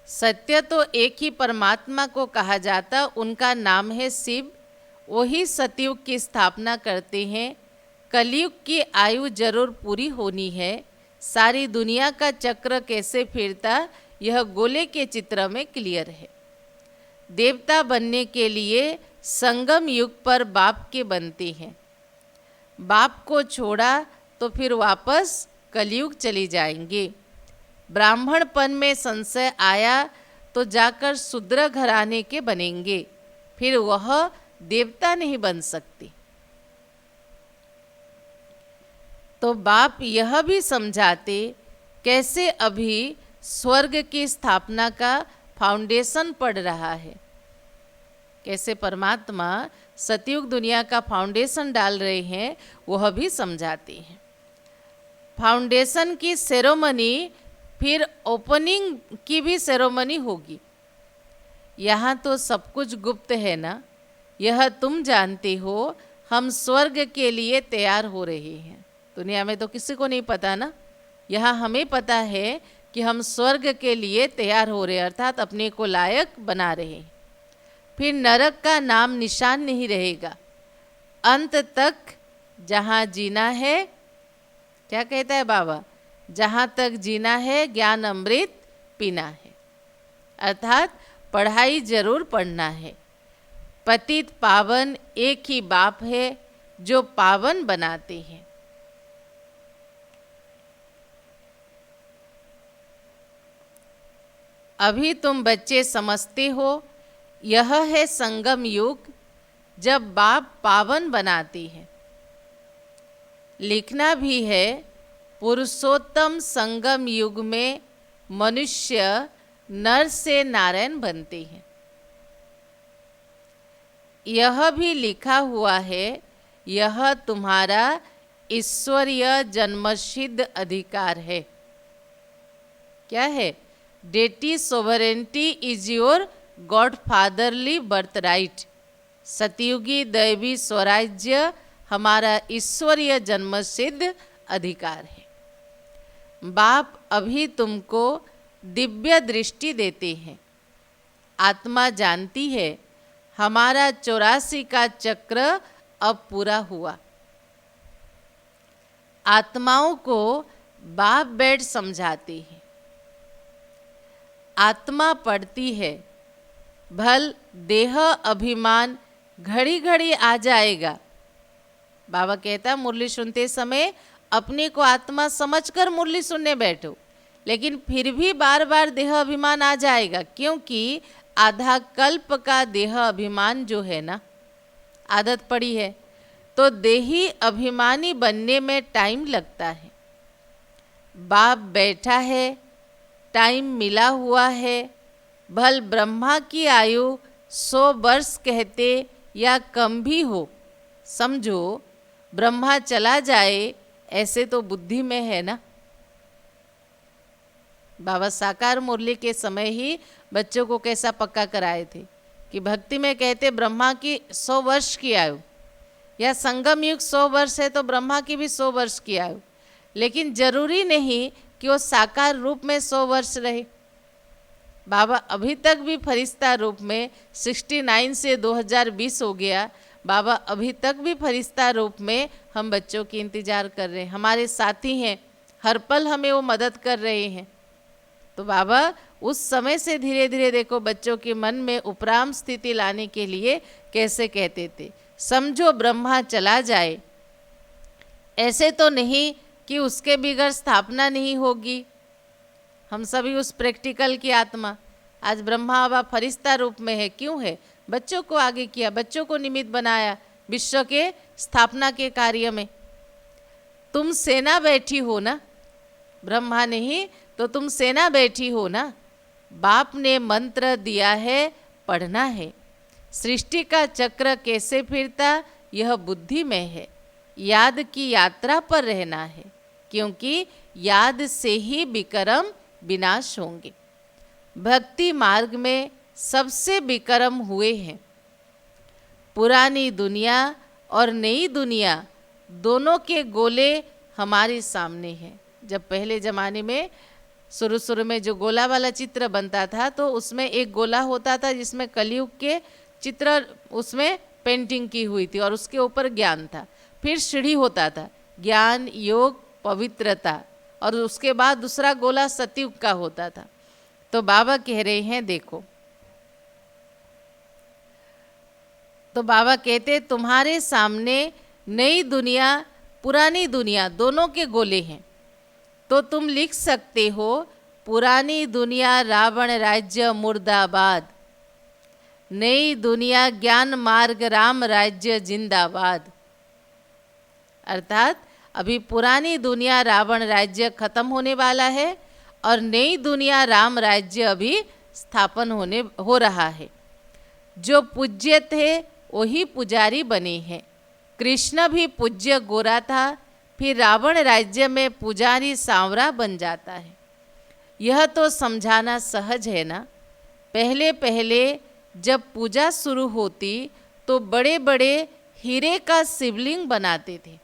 सत्य तो एक ही परमात्मा को कहा जाता, उनका नाम है शिव। वही सतयुग की स्थापना करते हैं। कलयुग की आयु जरूर पूरी होनी है। सारी दुनिया का चक्र कैसे फिरता, यह गोले के चित्र में क्लियर है। देवता बनने के लिए संगम युग पर बाप के बनते हैं। बाप को छोड़ा तो फिर वापस कलयुग चली जाएंगे। ब्राह्मणपन में संशय आया तो जाकर शूद्र घराने के बनेंगे, फिर वह देवता नहीं बन सकती। तो बाप यह भी समझाते कैसे अभी स्वर्ग की स्थापना का फाउंडेशन पड़ रहा है, कैसे परमात्मा सतयुग दुनिया का फाउंडेशन डाल रहे हैं, वह भी समझाते हैं। फाउंडेशन की सेरेमनी, फिर ओपनिंग की भी सेरेमनी होगी। यहाँ तो सब कुछ गुप्त है ना, यह तुम जानते हो। हम स्वर्ग के लिए तैयार हो रहे हैं। दुनिया में तो किसी को नहीं पता ना, यहाँ हमें पता है कि हम स्वर्ग के लिए तैयार हो रहे हैं, अर्थात अपने को लायक बना रहे हैं। फिर नरक का नाम निशान नहीं रहेगा। अंत तक जहाँ जीना है, क्या कहता है बाबा, जहाँ तक जीना है ज्ञान अमृत पीना है, अर्थात पढ़ाई जरूर पढ़ना है। पतित पावन एक ही बाप है जो पावन बनाते हैं। अभी तुम बच्चे समझते हो यह है संगम युग, जब बाप पावन बनाते हैं। लिखना भी है पुरुषोत्तम संगम युग में मनुष्य नर से नारायण बनते हैं। यह भी लिखा हुआ है, यह तुम्हारा ईश्वरीय जन्मसिद्ध अधिकार है। क्या है? Deity sovereignty is your God fatherly birth right. सतयुगी दैवी स्वराज्य हमारा ईश्वरीय जन्मसिद्ध अधिकार है। बाप अभी तुमको दिव्य दृष्टि देते हैं। आत्मा जानती है हमारा 84 का चक्र अब पूरा हुआ। आत्माओं को बाप बैठ समझाते हैं। आत्मा पड़ती है, भल देह अभिमान घड़ी घड़ी आ जाएगा। बाबा कहता मुरली सुनते समय अपने को आत्मा समझकर मुरली सुनने बैठो, लेकिन फिर भी बार बार देह अभिमान आ जाएगा, क्योंकि आधा कल्प का देह अभिमान जो है ना, आदत पड़ी है, तो देही अभिमानी बनने में टाइम लगता है। बाप बैठा है, टाइम मिला हुआ है, भल ब्रह्मा की आयु 100 वर्ष कहते या कम भी हो, समझो ब्रह्मा चला जाए ऐसे तो बुद्धि में है ना। बाबा साकार मुरली के समय ही बच्चों को कैसा पक्का कराए थे कि भक्ति में कहते ब्रह्मा की 100 वर्ष की आयु, या संगम युग 100 वर्ष है तो ब्रह्मा की भी 100 वर्ष की आयु, लेकिन जरूरी नहीं कि वो साकार रूप में 100 वर्ष रहे। बाबा अभी तक भी फरिश्ता रूप में 69 से 2020 हो गया, बाबा अभी तक भी फरिश्ता रूप में हम बच्चों की इंतज़ार कर रहे हैं, हमारे साथी हैं, हर पल हमें वो मदद कर रहे हैं। तो बाबा उस समय से धीरे धीरे देखो बच्चों के मन में उपराम स्थिति लाने के लिए कैसे कहते थे, समझो ब्रह्मा चला जाए, ऐसे तो नहीं कि उसके बिगड़ स्थापना नहीं होगी। हम सभी उस प्रैक्टिकल की आत्मा, आज ब्रह्मा बाबा फरिश्ता रूप में है, क्यों है? बच्चों को आगे किया, बच्चों को निमित्त बनाया विश्व के स्थापना के कार्य में। तुम सेना बैठी हो ना, ब्रह्मा नहीं तो तुम सेना बैठी हो ना। बाप ने मंत्र दिया है, पढ़ना है। सृष्टि का चक्र कैसे फिरता यह बुद्धि में है, याद की यात्रा पर रहना है, क्योंकि याद से ही विकर्म विनाश होंगे। भक्ति मार्ग में सबसे विकर्म हुए हैं। पुरानी दुनिया और नई दुनिया दोनों के गोले हमारे सामने हैं। जब पहले ज़माने में शुरू में जो गोला वाला चित्र बनता था, तो उसमें एक गोला होता था जिसमें कलयुग के चित्र उसमें पेंटिंग की हुई थी और उसके ऊपर ज्ञान था। फिर सीढ़ी होता था, ज्ञान, योग, पवित्रता, और उसके बाद दूसरा गोला सतयुग का होता था। तो बाबा कह रहे हैं देखो, तो बाबा कहते तुम्हारे सामने नई दुनिया पुरानी दुनिया दोनों के गोले हैं। तो तुम लिख सकते हो पुरानी दुनिया रावण राज्य मुर्दाबाद, नई दुनिया ज्ञान मार्ग राम राज्य जिंदाबाद। अर्थात अभी पुरानी दुनिया रावण राज्य खत्म होने वाला है और नई दुनिया राम राज्य अभी स्थापन हो रहा है। जो पूज्य थे वही पुजारी बने हैं। कृष्ण भी पूज्य गोरा था, फिर रावण राज्य में पुजारी सांवरा बन जाता है। यह तो समझाना सहज है ना। पहले पहले जब पूजा शुरू होती तो बड़े बड़े हीरे का शिवलिंग बनाते थे।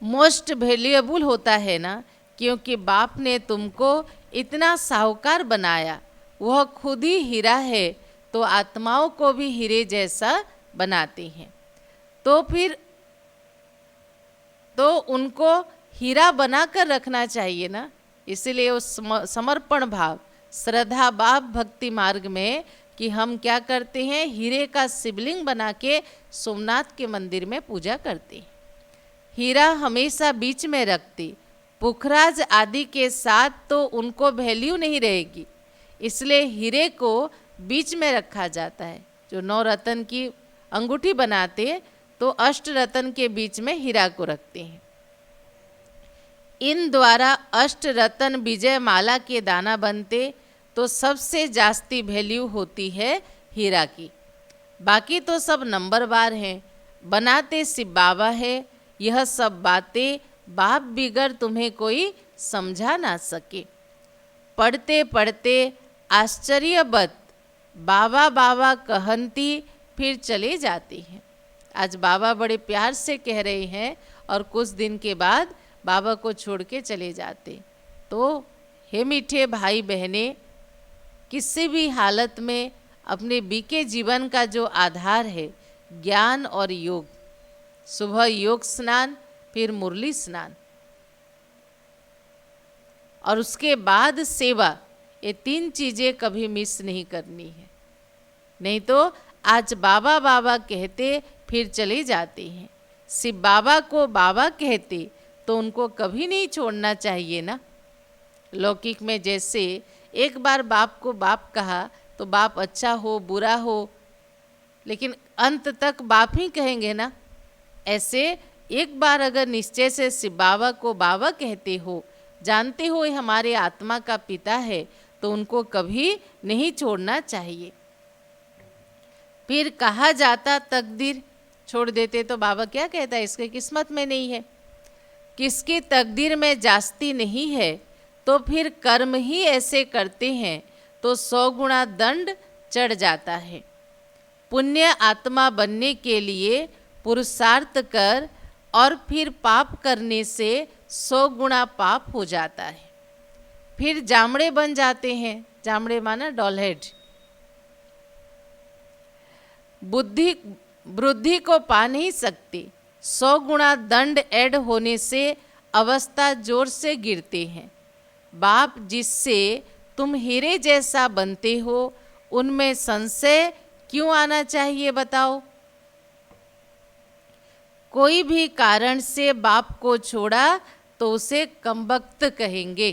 मोस्ट वैल्यूएबल होता है ना, क्योंकि बाप ने तुमको इतना साहूकार बनाया, वह खुद ही हीरा है, तो आत्माओं को भी हीरे जैसा बनाते हैं। तो फिर तो उनको हीरा बनाकर रखना चाहिए ना। इसलिए उस समर्पण भाव, श्रद्धा भाव भक्ति मार्ग में कि हम क्या करते हैं, हीरे का शिवलिंग बना के सोमनाथ के मंदिर में पूजा करते हैं। हीरा हमेशा बीच में रखती, पुखराज आदि के साथ तो उनको वैल्यू नहीं रहेगी, इसलिए हीरे को बीच में रखा जाता है। जो 9 रत्न की अंगूठी बनाते तो 8 रत्न के बीच में हीरा को रखते हैं। इन द्वारा 8 रत्न विजय माला के दाना बनते तो सबसे जास्ती वैल्यू होती है हीरा की। बाकी तो सब नंबरवार हैं, बनाते सिर्फ बाबा है। यह सब बातें बाप बिगर तुम्हें कोई समझा ना सके। पढ़ते पढ़ते आश्चर्यवत बाबा बाबा कहती फिर चले जाती हैं। आज बाबा बड़े प्यार से कह रहे हैं और कुछ दिन के बाद बाबा को छोड़ के चले जाते। तो हे मीठे भाई बहने, किसी भी हालत में अपने बीके जीवन का जो आधार है ज्ञान और योग, सुबह योग स्नान, फिर मुरली स्नान और उसके बाद सेवा, ये 3 चीज़ें कभी मिस नहीं करनी है, नहीं तो आज बाबा बाबा कहते फिर चले जाते हैं। सिर्फ बाबा को बाबा कहते तो उनको कभी नहीं छोड़ना चाहिए ना। लौकिक में जैसे एक बार बाप को बाप कहा तो बाप अच्छा हो बुरा हो, लेकिन अंत तक बाप ही कहेंगे ना। ऐसे एक बार अगर निश्चय से शिव बाबा को बाबा कहते हो, जानते हो ये हमारे आत्मा का पिता है, तो उनको कभी नहीं छोड़ना चाहिए। फिर कहा जाता तकदीर छोड़ देते तो बाबा क्या कहता है, इसके किस्मत में नहीं है, किसकी तकदीर में जास्ती नहीं है, तो फिर कर्म ही ऐसे करते हैं तो 100 गुना दंड चढ़ जाता है। पुण्य आत्मा बनने के लिए पुरुषार्थ कर और फिर पाप करने से 100 गुना पाप हो जाता है। फिर जामड़े बन जाते हैं, जामड़े माना डॉलहेड। बुद्धि को पा नहीं सकते, 100 गुना दंड ऐड होने से अवस्था जोर से गिरते हैं। बाप जिससे तुम हीरे जैसा बनते हो, उनमें संशय क्यों आना चाहिए बताओ। कोई भी कारण से बाप को छोड़ा तो उसे कमबख्त कहेंगे,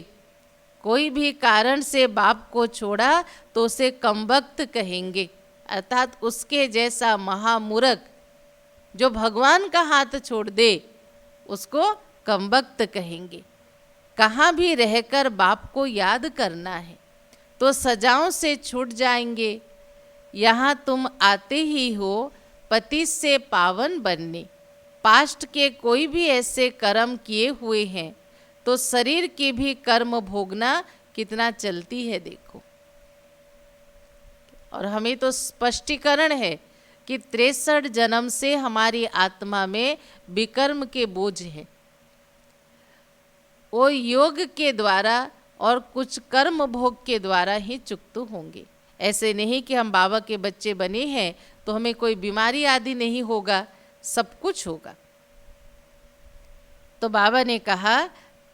कोई भी कारण से बाप को छोड़ा तो उसे कमबख्त कहेंगे, अर्थात उसके जैसा महामूर्ख जो भगवान का हाथ छोड़ दे उसको कमबख्त कहेंगे। कहाँ भी रहकर बाप को याद करना है तो सजाओं से छूट जाएंगे। यहाँ तुम आते ही हो पति से पावन बनने। पास्ट के कोई भी ऐसे कर्म किए हुए हैं तो शरीर की भी कर्म भोगना कितना चलती है देखो। और हमें तो स्पष्टीकरण है कि 63 जन्म से हमारी आत्मा में विकर्म के बोझ है। वो योग के द्वारा और कुछ कर्म भोग के द्वारा ही चुक्त होंगे। ऐसे नहीं कि हम बाबा के बच्चे बने हैं तो हमें कोई बीमारी आदि नहीं होगा, सब कुछ होगा। तो बाबा ने कहा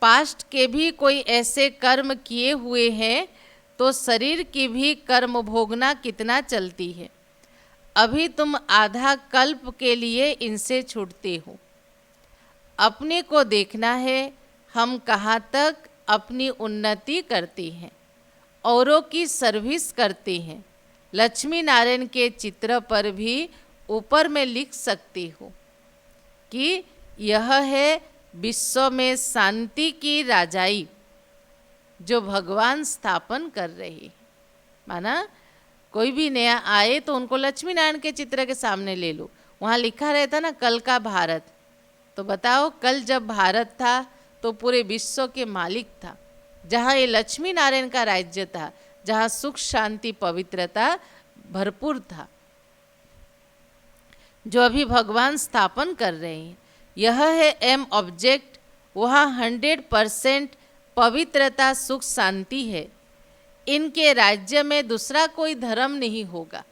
पास्ट के भी कोई ऐसे कर्म किए हुए हैं तो शरीर की भी कर्म भोगना कितना चलती है। अभी तुम आधा कल्प के लिए इनसे छूटते हो। अपने को देखना है हम कहाँ तक अपनी उन्नति करते हैं, औरों की सर्विस करते हैं। लक्ष्मी नारायण के चित्र पर भी ऊपर में लिख सकते हो कि यह है विश्व में शांति की राजाई जो भगवान स्थापन कर रहे हैं। माना कोई भी नया आए तो उनको लक्ष्मी नारायण के चित्र के सामने ले लो, वहाँ लिखा रहता ना कल का भारत। तो बताओ कल जब भारत था तो पूरे विश्व के मालिक था, जहाँ ये लक्ष्मी नारायण का राज्य था, जहाँ सुख शांति पवित्रता भरपूर था, जो अभी भगवान स्थापन कर रहे हैं। यह है एम ऑब्जेक्ट, वहाँ 100% पवित्रता सुख शांति है। इनके राज्य में दूसरा कोई धर्म नहीं होगा।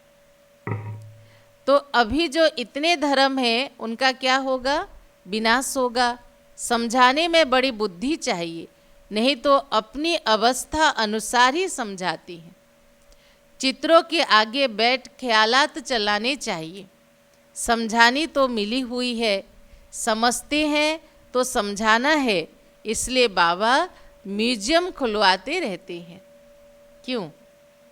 तो अभी जो इतने धर्म हैं उनका क्या होगा, विनाश होगा। समझाने में बड़ी बुद्धि चाहिए, नहीं तो अपनी अवस्था अनुसार ही समझाती हैं। चित्रों के आगे बैठ ख्यालात चलाने चाहिए। समझानी तो मिली हुई है, समझते हैं तो समझाना है, इसलिए बाबा म्यूजियम खुलवाते रहते हैं। क्यों?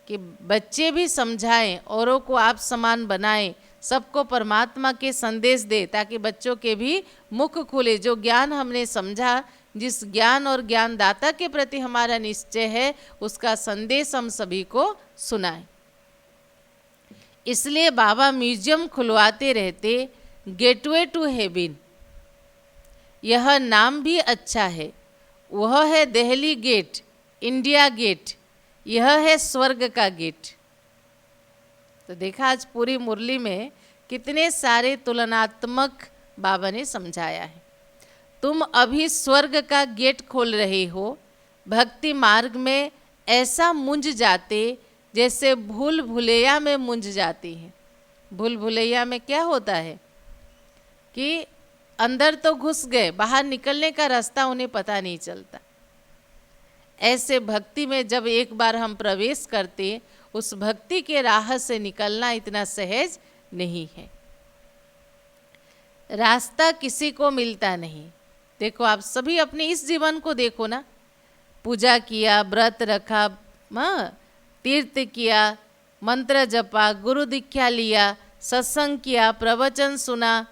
कि बच्चे भी समझाएं, औरों को आप समान बनाएं, सबको परमात्मा के संदेश दे, ताकि बच्चों के भी मुख खुले। जो ज्ञान हमने समझा, जिस ज्ञान और ज्ञानदाता के प्रति हमारा निश्चय है, उसका संदेश हम सभी को सुनाएं। इसलिए बाबा म्यूजियम खुलवाते रहते। गेटवे टू हेवन, यह नाम भी अच्छा है। वह है दिल्ली गेट, इंडिया गेट, यह है स्वर्ग का गेट। तो देखा आज पूरी मुरली में कितने सारे तुलनात्मक बाबा ने समझाया है। तुम अभी स्वर्ग का गेट खोल रहे हो। भक्ति मार्ग में ऐसा मुंज जाते जैसे भूल भुलैया में मुंज जाती हैं। भूल भुलैया में क्या होता है कि अंदर तो घुस गए, बाहर निकलने का रास्ता उन्हें पता नहीं चलता। ऐसे भक्ति में जब एक बार हम प्रवेश करते, उस भक्ति के राह से निकलना इतना सहज नहीं है। रास्ता किसी को मिलता नहीं। देखो, आप सभी अपने इस जीवन को देखो ना, पूजा किया, व्रत रखा, तीर्थ किया, मंत्र जपा, गुरु दीक्षा लिया, सत्संग किया, प्रवचन सुना,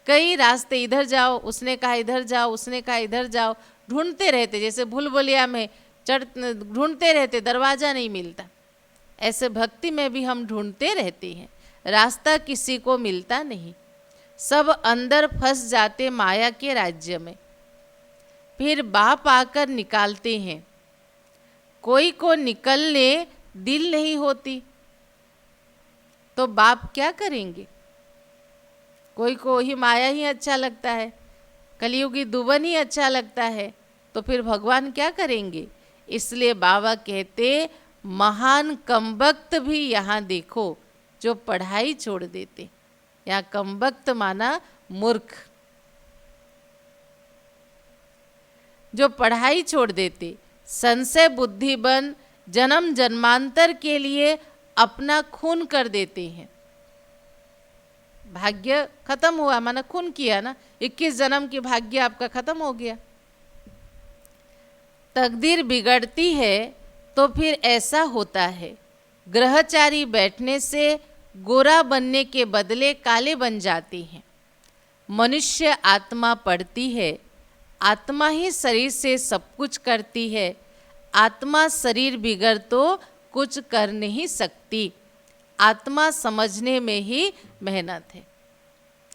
कई रास्ते, इधर जाओ, उसने कहा इधर जाओ, उसने कहा इधर जाओ, ढूंढते रहते, जैसे भूलभुलैया में ढूंढते रहते, दरवाजा नहीं मिलता। ऐसे भक्ति में भी हम ढूंढते रहते हैं, रास्ता किसी को मिलता नहीं। सब अंदर फंस जाते माया के राज्य में। फिर बाप आकर निकालते हैं। कोई को निकलने दिल नहीं होती तो बाप क्या करेंगे? कोई को ही माया ही अच्छा लगता है, कलयुगी दुबन ही अच्छा लगता है, तो फिर भगवान क्या करेंगे? इसलिए बाबा कहते, महान कमबख्त भी यहाँ देखो जो पढ़ाई छोड़ देते। यहाँ कमबख्त माना मूर्ख, जो पढ़ाई छोड़ देते, संशय बुद्धि बन जन्म जन्मांतर के लिए अपना खून कर देते हैं। भाग्य खत्म हुआ, माना खून किया ना, 21 जन्म की भाग्य आपका खत्म हो गया। तकदीर बिगड़ती है तो फिर ऐसा होता है, ग्रहचारी बैठने से गोरा बनने के बदले काले बन जाते हैं। मनुष्य आत्मा पढ़ती है, आत्मा ही शरीर से सब कुछ करती है। आत्मा शरीर बिगड़ तो कुछ कर नहीं सकती। आत्मा समझने में ही मेहनत है।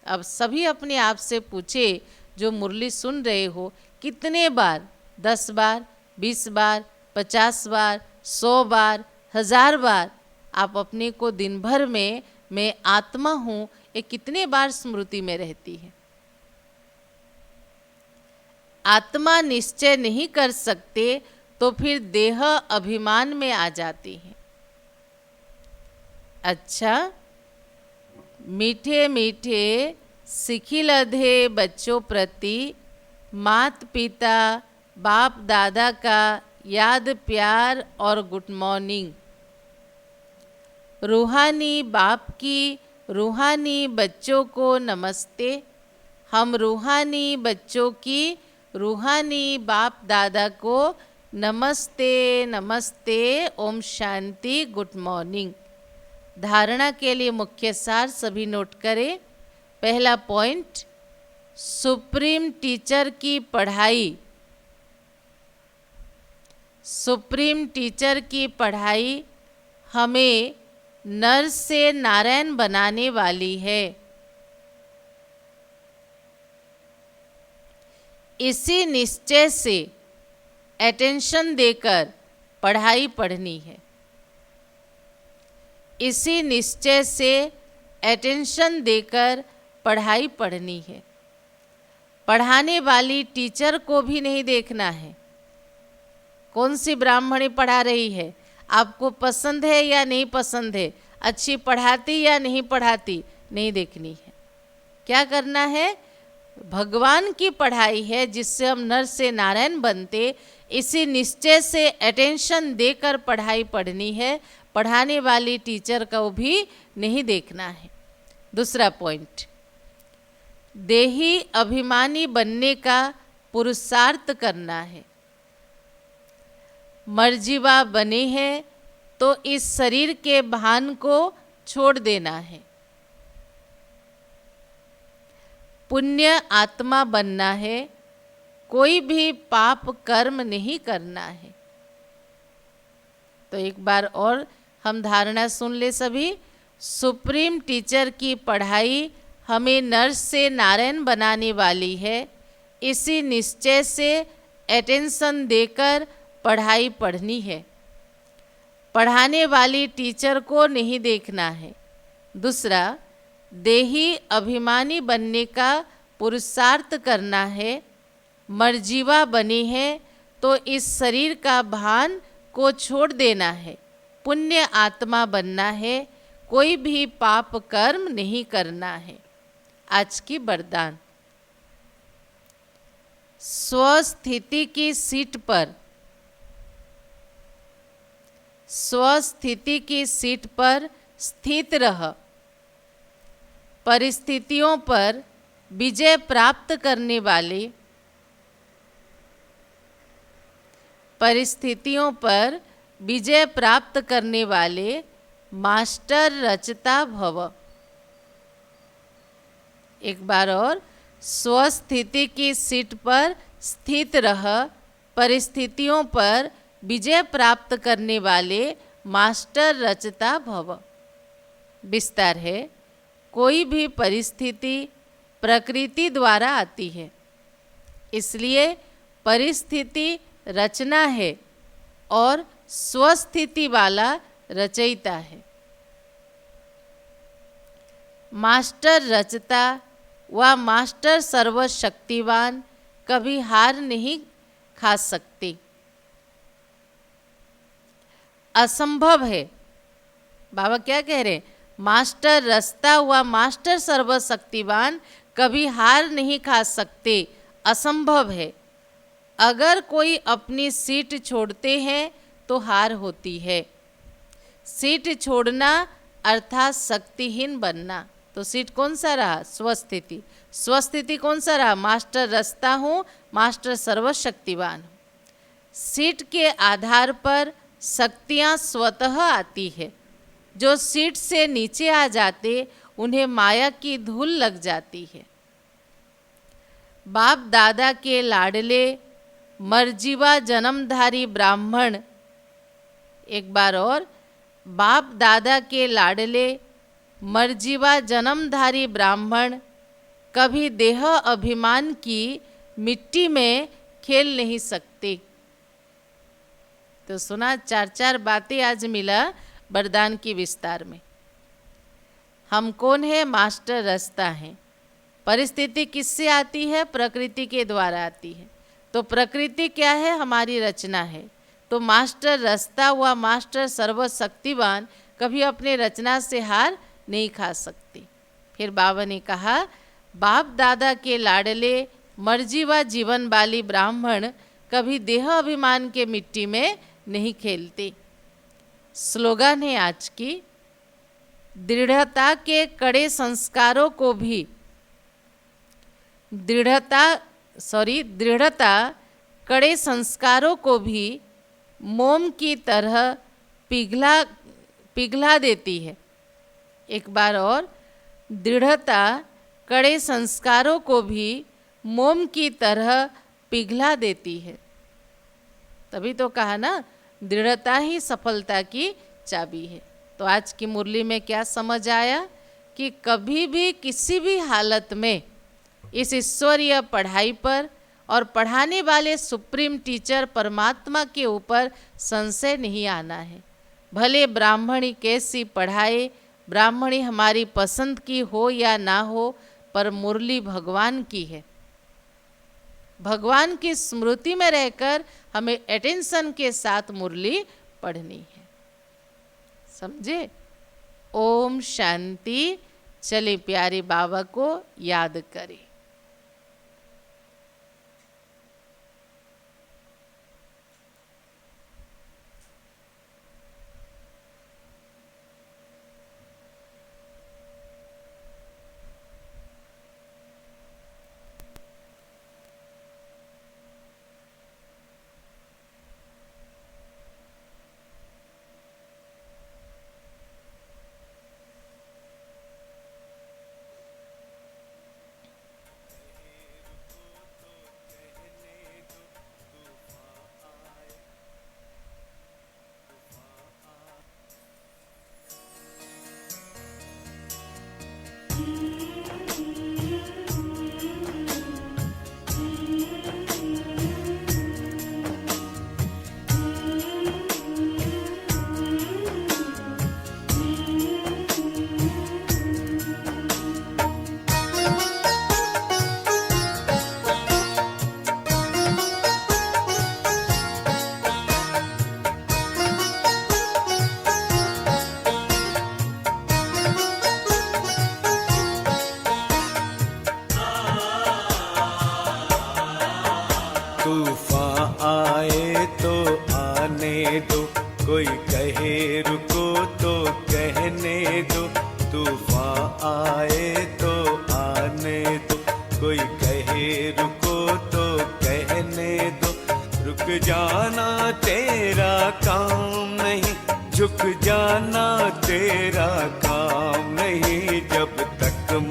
अब सभी अपने आप से पूछे, जो मुरली सुन रहे हो, कितने बार, 10 बार, 20 बार, 50 बार, 100 बार, 1000 बार आप अपने को दिन भर में मैं आत्मा हूँ, ये कितने बार स्मृति में रहती है? आत्मा निश्चय नहीं कर सकते तो फिर देह अभिमान में आ जाती है। अच्छा, मीठे मीठे सिखिलधे बच्चों प्रति मात पिता बाप दादा का याद प्यार और गुड मॉर्निंग। रूहानी बाप की रूहानी बच्चों को नमस्ते। हम रूहानी बच्चों की रूहानी बाप दादा को नमस्ते नमस्ते, ओम शांति, गुड मॉर्निंग। धारणा के लिए मुख्य सार सभी नोट करें। पहला पॉइंट, सुप्रीम टीचर की पढ़ाई। सुप्रीम टीचर की पढ़ाई हमें नर से नारायण बनाने वाली है। इसी निश्चय से अटेंशन देकर पढ़ाई पढ़नी है। इसी निश्चय से अटेंशन देकर पढ़ाई पढ़नी है। पढ़ाने वाली टीचर को भी नहीं देखना है कौन सी ब्राह्मणी पढ़ा रही है, आपको पसंद है या नहीं पसंद है, अच्छी पढ़ाती या नहीं पढ़ाती, नहीं देखनी है। क्या करना है? भगवान की पढ़ाई है जिससे हम नर से नारायण बनते। इसी निश्चय से अटेंशन देकर पढ़ाई पढ़नी है। पढ़ाने वाली टीचर को भी नहीं देखना है। दूसरा पॉइंट, देही अभिमानी बनने का पुरुषार्थ करना है। मर्जीवा बने हैं तो इस शरीर के भान को छोड़ देना है। पुण्य आत्मा बनना है, कोई भी पाप कर्म नहीं करना है। तो एक बार और हम धारणा सुन ले सभी। सुप्रीम टीचर की पढ़ाई हमें नर से नारायण बनाने वाली है। इसी निश्चय से अटेंशन देकर पढ़ाई पढ़नी है। पढ़ाने वाली टीचर को नहीं देखना है। दूसरा, देही अभिमानी बनने का पुरुषार्थ करना है। मर्जीवा बनी है तो इस शरीर का भान को छोड़ देना है। पुण्य आत्मा बनना है, कोई भी पाप कर्म नहीं करना है। आज की वरदान, स्वस्थिति की सीट पर स्वस्थिति की सीट पर स्थित रह। परिस्थितियों पर विजय प्राप्त करने वाले, परिस्थितियों पर विजय प्राप्त करने वाले मास्टर रचता भव। एक बार और, स्वस्थिति की सीट पर स्थित रह, परिस्थितियों पर विजय प्राप्त करने वाले मास्टर रचता भव। विस्तार है, कोई भी परिस्थिति प्रकृति द्वारा आती है, इसलिए परिस्थिति रचना है और स्वस्थिति वाला रचयिता है। मास्टर रचता व मास्टर सर्वशक्तिवान कभी हार नहीं खा सकते। असंभव है, बाबा क्या कह रहे हैं, मास्टर रचता हुआ मास्टर सर्वशक्तिवान कभी हार नहीं खा सकते, असंभव है। अगर कोई अपनी सीट छोड़ते हैं तो हार होती है। सीट छोड़ना अर्थात शक्तिहीन बनना। तो सीट कौन सा रहा, स्वस्थिति। स्वस्थिति कौन सा रहा, मास्टर रचता हूँ, मास्टर सर्वशक्तिवान हूँ। सीट के आधार पर शक्तियाँ स्वतः आती है। जो सीट से नीचे आ जाते उन्हें माया की धूल लग जाती है। बाप दादा के लाडले मर्जीवा जन्मधारी ब्राह्मण, एक बार और, बाप दादा के लाडले मर्जीवा जन्मधारी ब्राह्मण कभी देह अभिमान की मिट्टी में खेल नहीं सकते। तो सुना, चार चार बातें आज मिला वरदान की विस्तार में। हम कौन है, मास्टर रचता है। परिस्थिति किससे आती है, प्रकृति के द्वारा आती है। तो प्रकृति क्या है, हमारी रचना है। तो मास्टर रचता हुआ मास्टर सर्वशक्तिवान कभी अपने रचना से हार नहीं खा सकते। फिर बाबा ने कहा, बाप दादा के लाडले मर्जी व जीवन वाली ब्राह्मण कभी देह अभिमान के मिट्टी में नहीं खेलते। स्लोगन है आज की, दृढ़ता के कड़े संस्कारों को भी दृढ़ता कड़े संस्कारों को भी मोम की तरह पिघला देती है। एक बार और, दृढ़ता कड़े संस्कारों को भी मोम की तरह पिघला देती है। तभी तो कहा ना, दृढ़ता ही सफलता की चाबी है। तो आज की मुरली में क्या समझ आया कि कभी भी किसी भी हालत में इस ईश्वरीय पढ़ाई पर और पढ़ाने वाले सुप्रीम टीचर परमात्मा के ऊपर संशय नहीं आना है। भले ब्राह्मणी कैसी पढ़ाए, ब्राह्मणी हमारी पसंद की हो या ना हो, पर मुरली भगवान की है। भगवान की स्मृति में रहकर हमें अटेंशन के साथ मुरली पढ़नी है। समझे? ओम शांति। चले प्यारे बाबा को याद करें।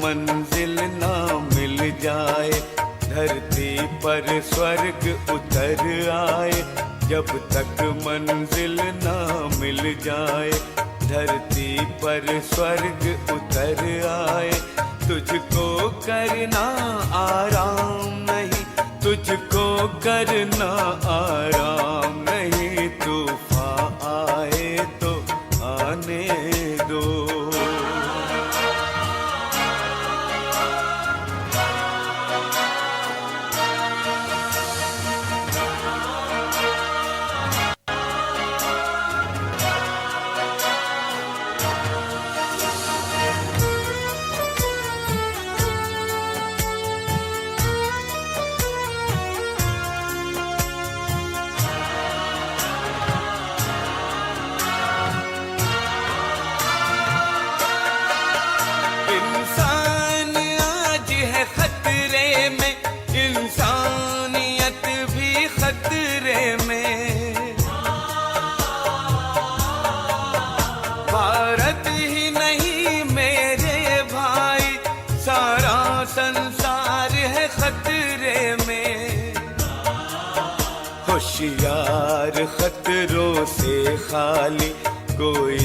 मंजिल ना मिल जाए, धरती पर स्वर्ग उतर आए। जब तक मंजिल ना मिल जाए, धरती पर स्वर्ग उतर आए। तुझको करना आराम नहीं, तुझको करना आराम नहीं। तूफान आए तो आने दो। भारत ही नहीं मेरे भाई, सारा संसार है खतरे में। होशियार खतरों से खाली कोई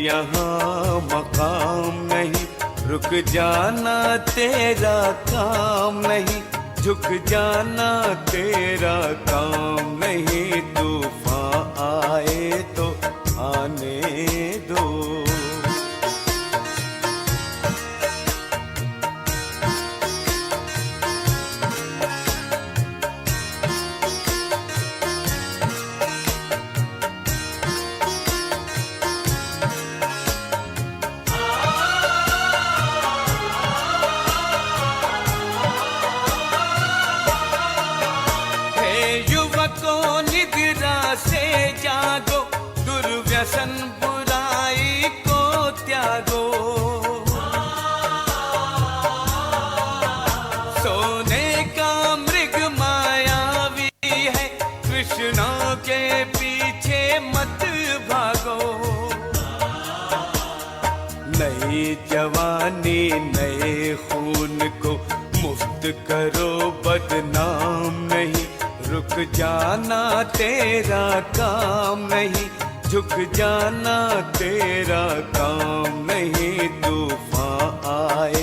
यहाँ मकाम नहीं। रुक जाना तेरा काम नहीं, झुक जाना तेरा काम नहीं। तूफान आए तो आने दो। निद्रा से जागो, दुर्व्यसन बुराई को त्यागो। सोने का मृग मायावी है, कृष्णा के पीछे मत भागो। नई जवानी नए खून को मुफ्त करो, बदनाम नहीं। रुक जाना तेरा काम नहीं, झुक जाना तेरा काम नहीं। तूफान आए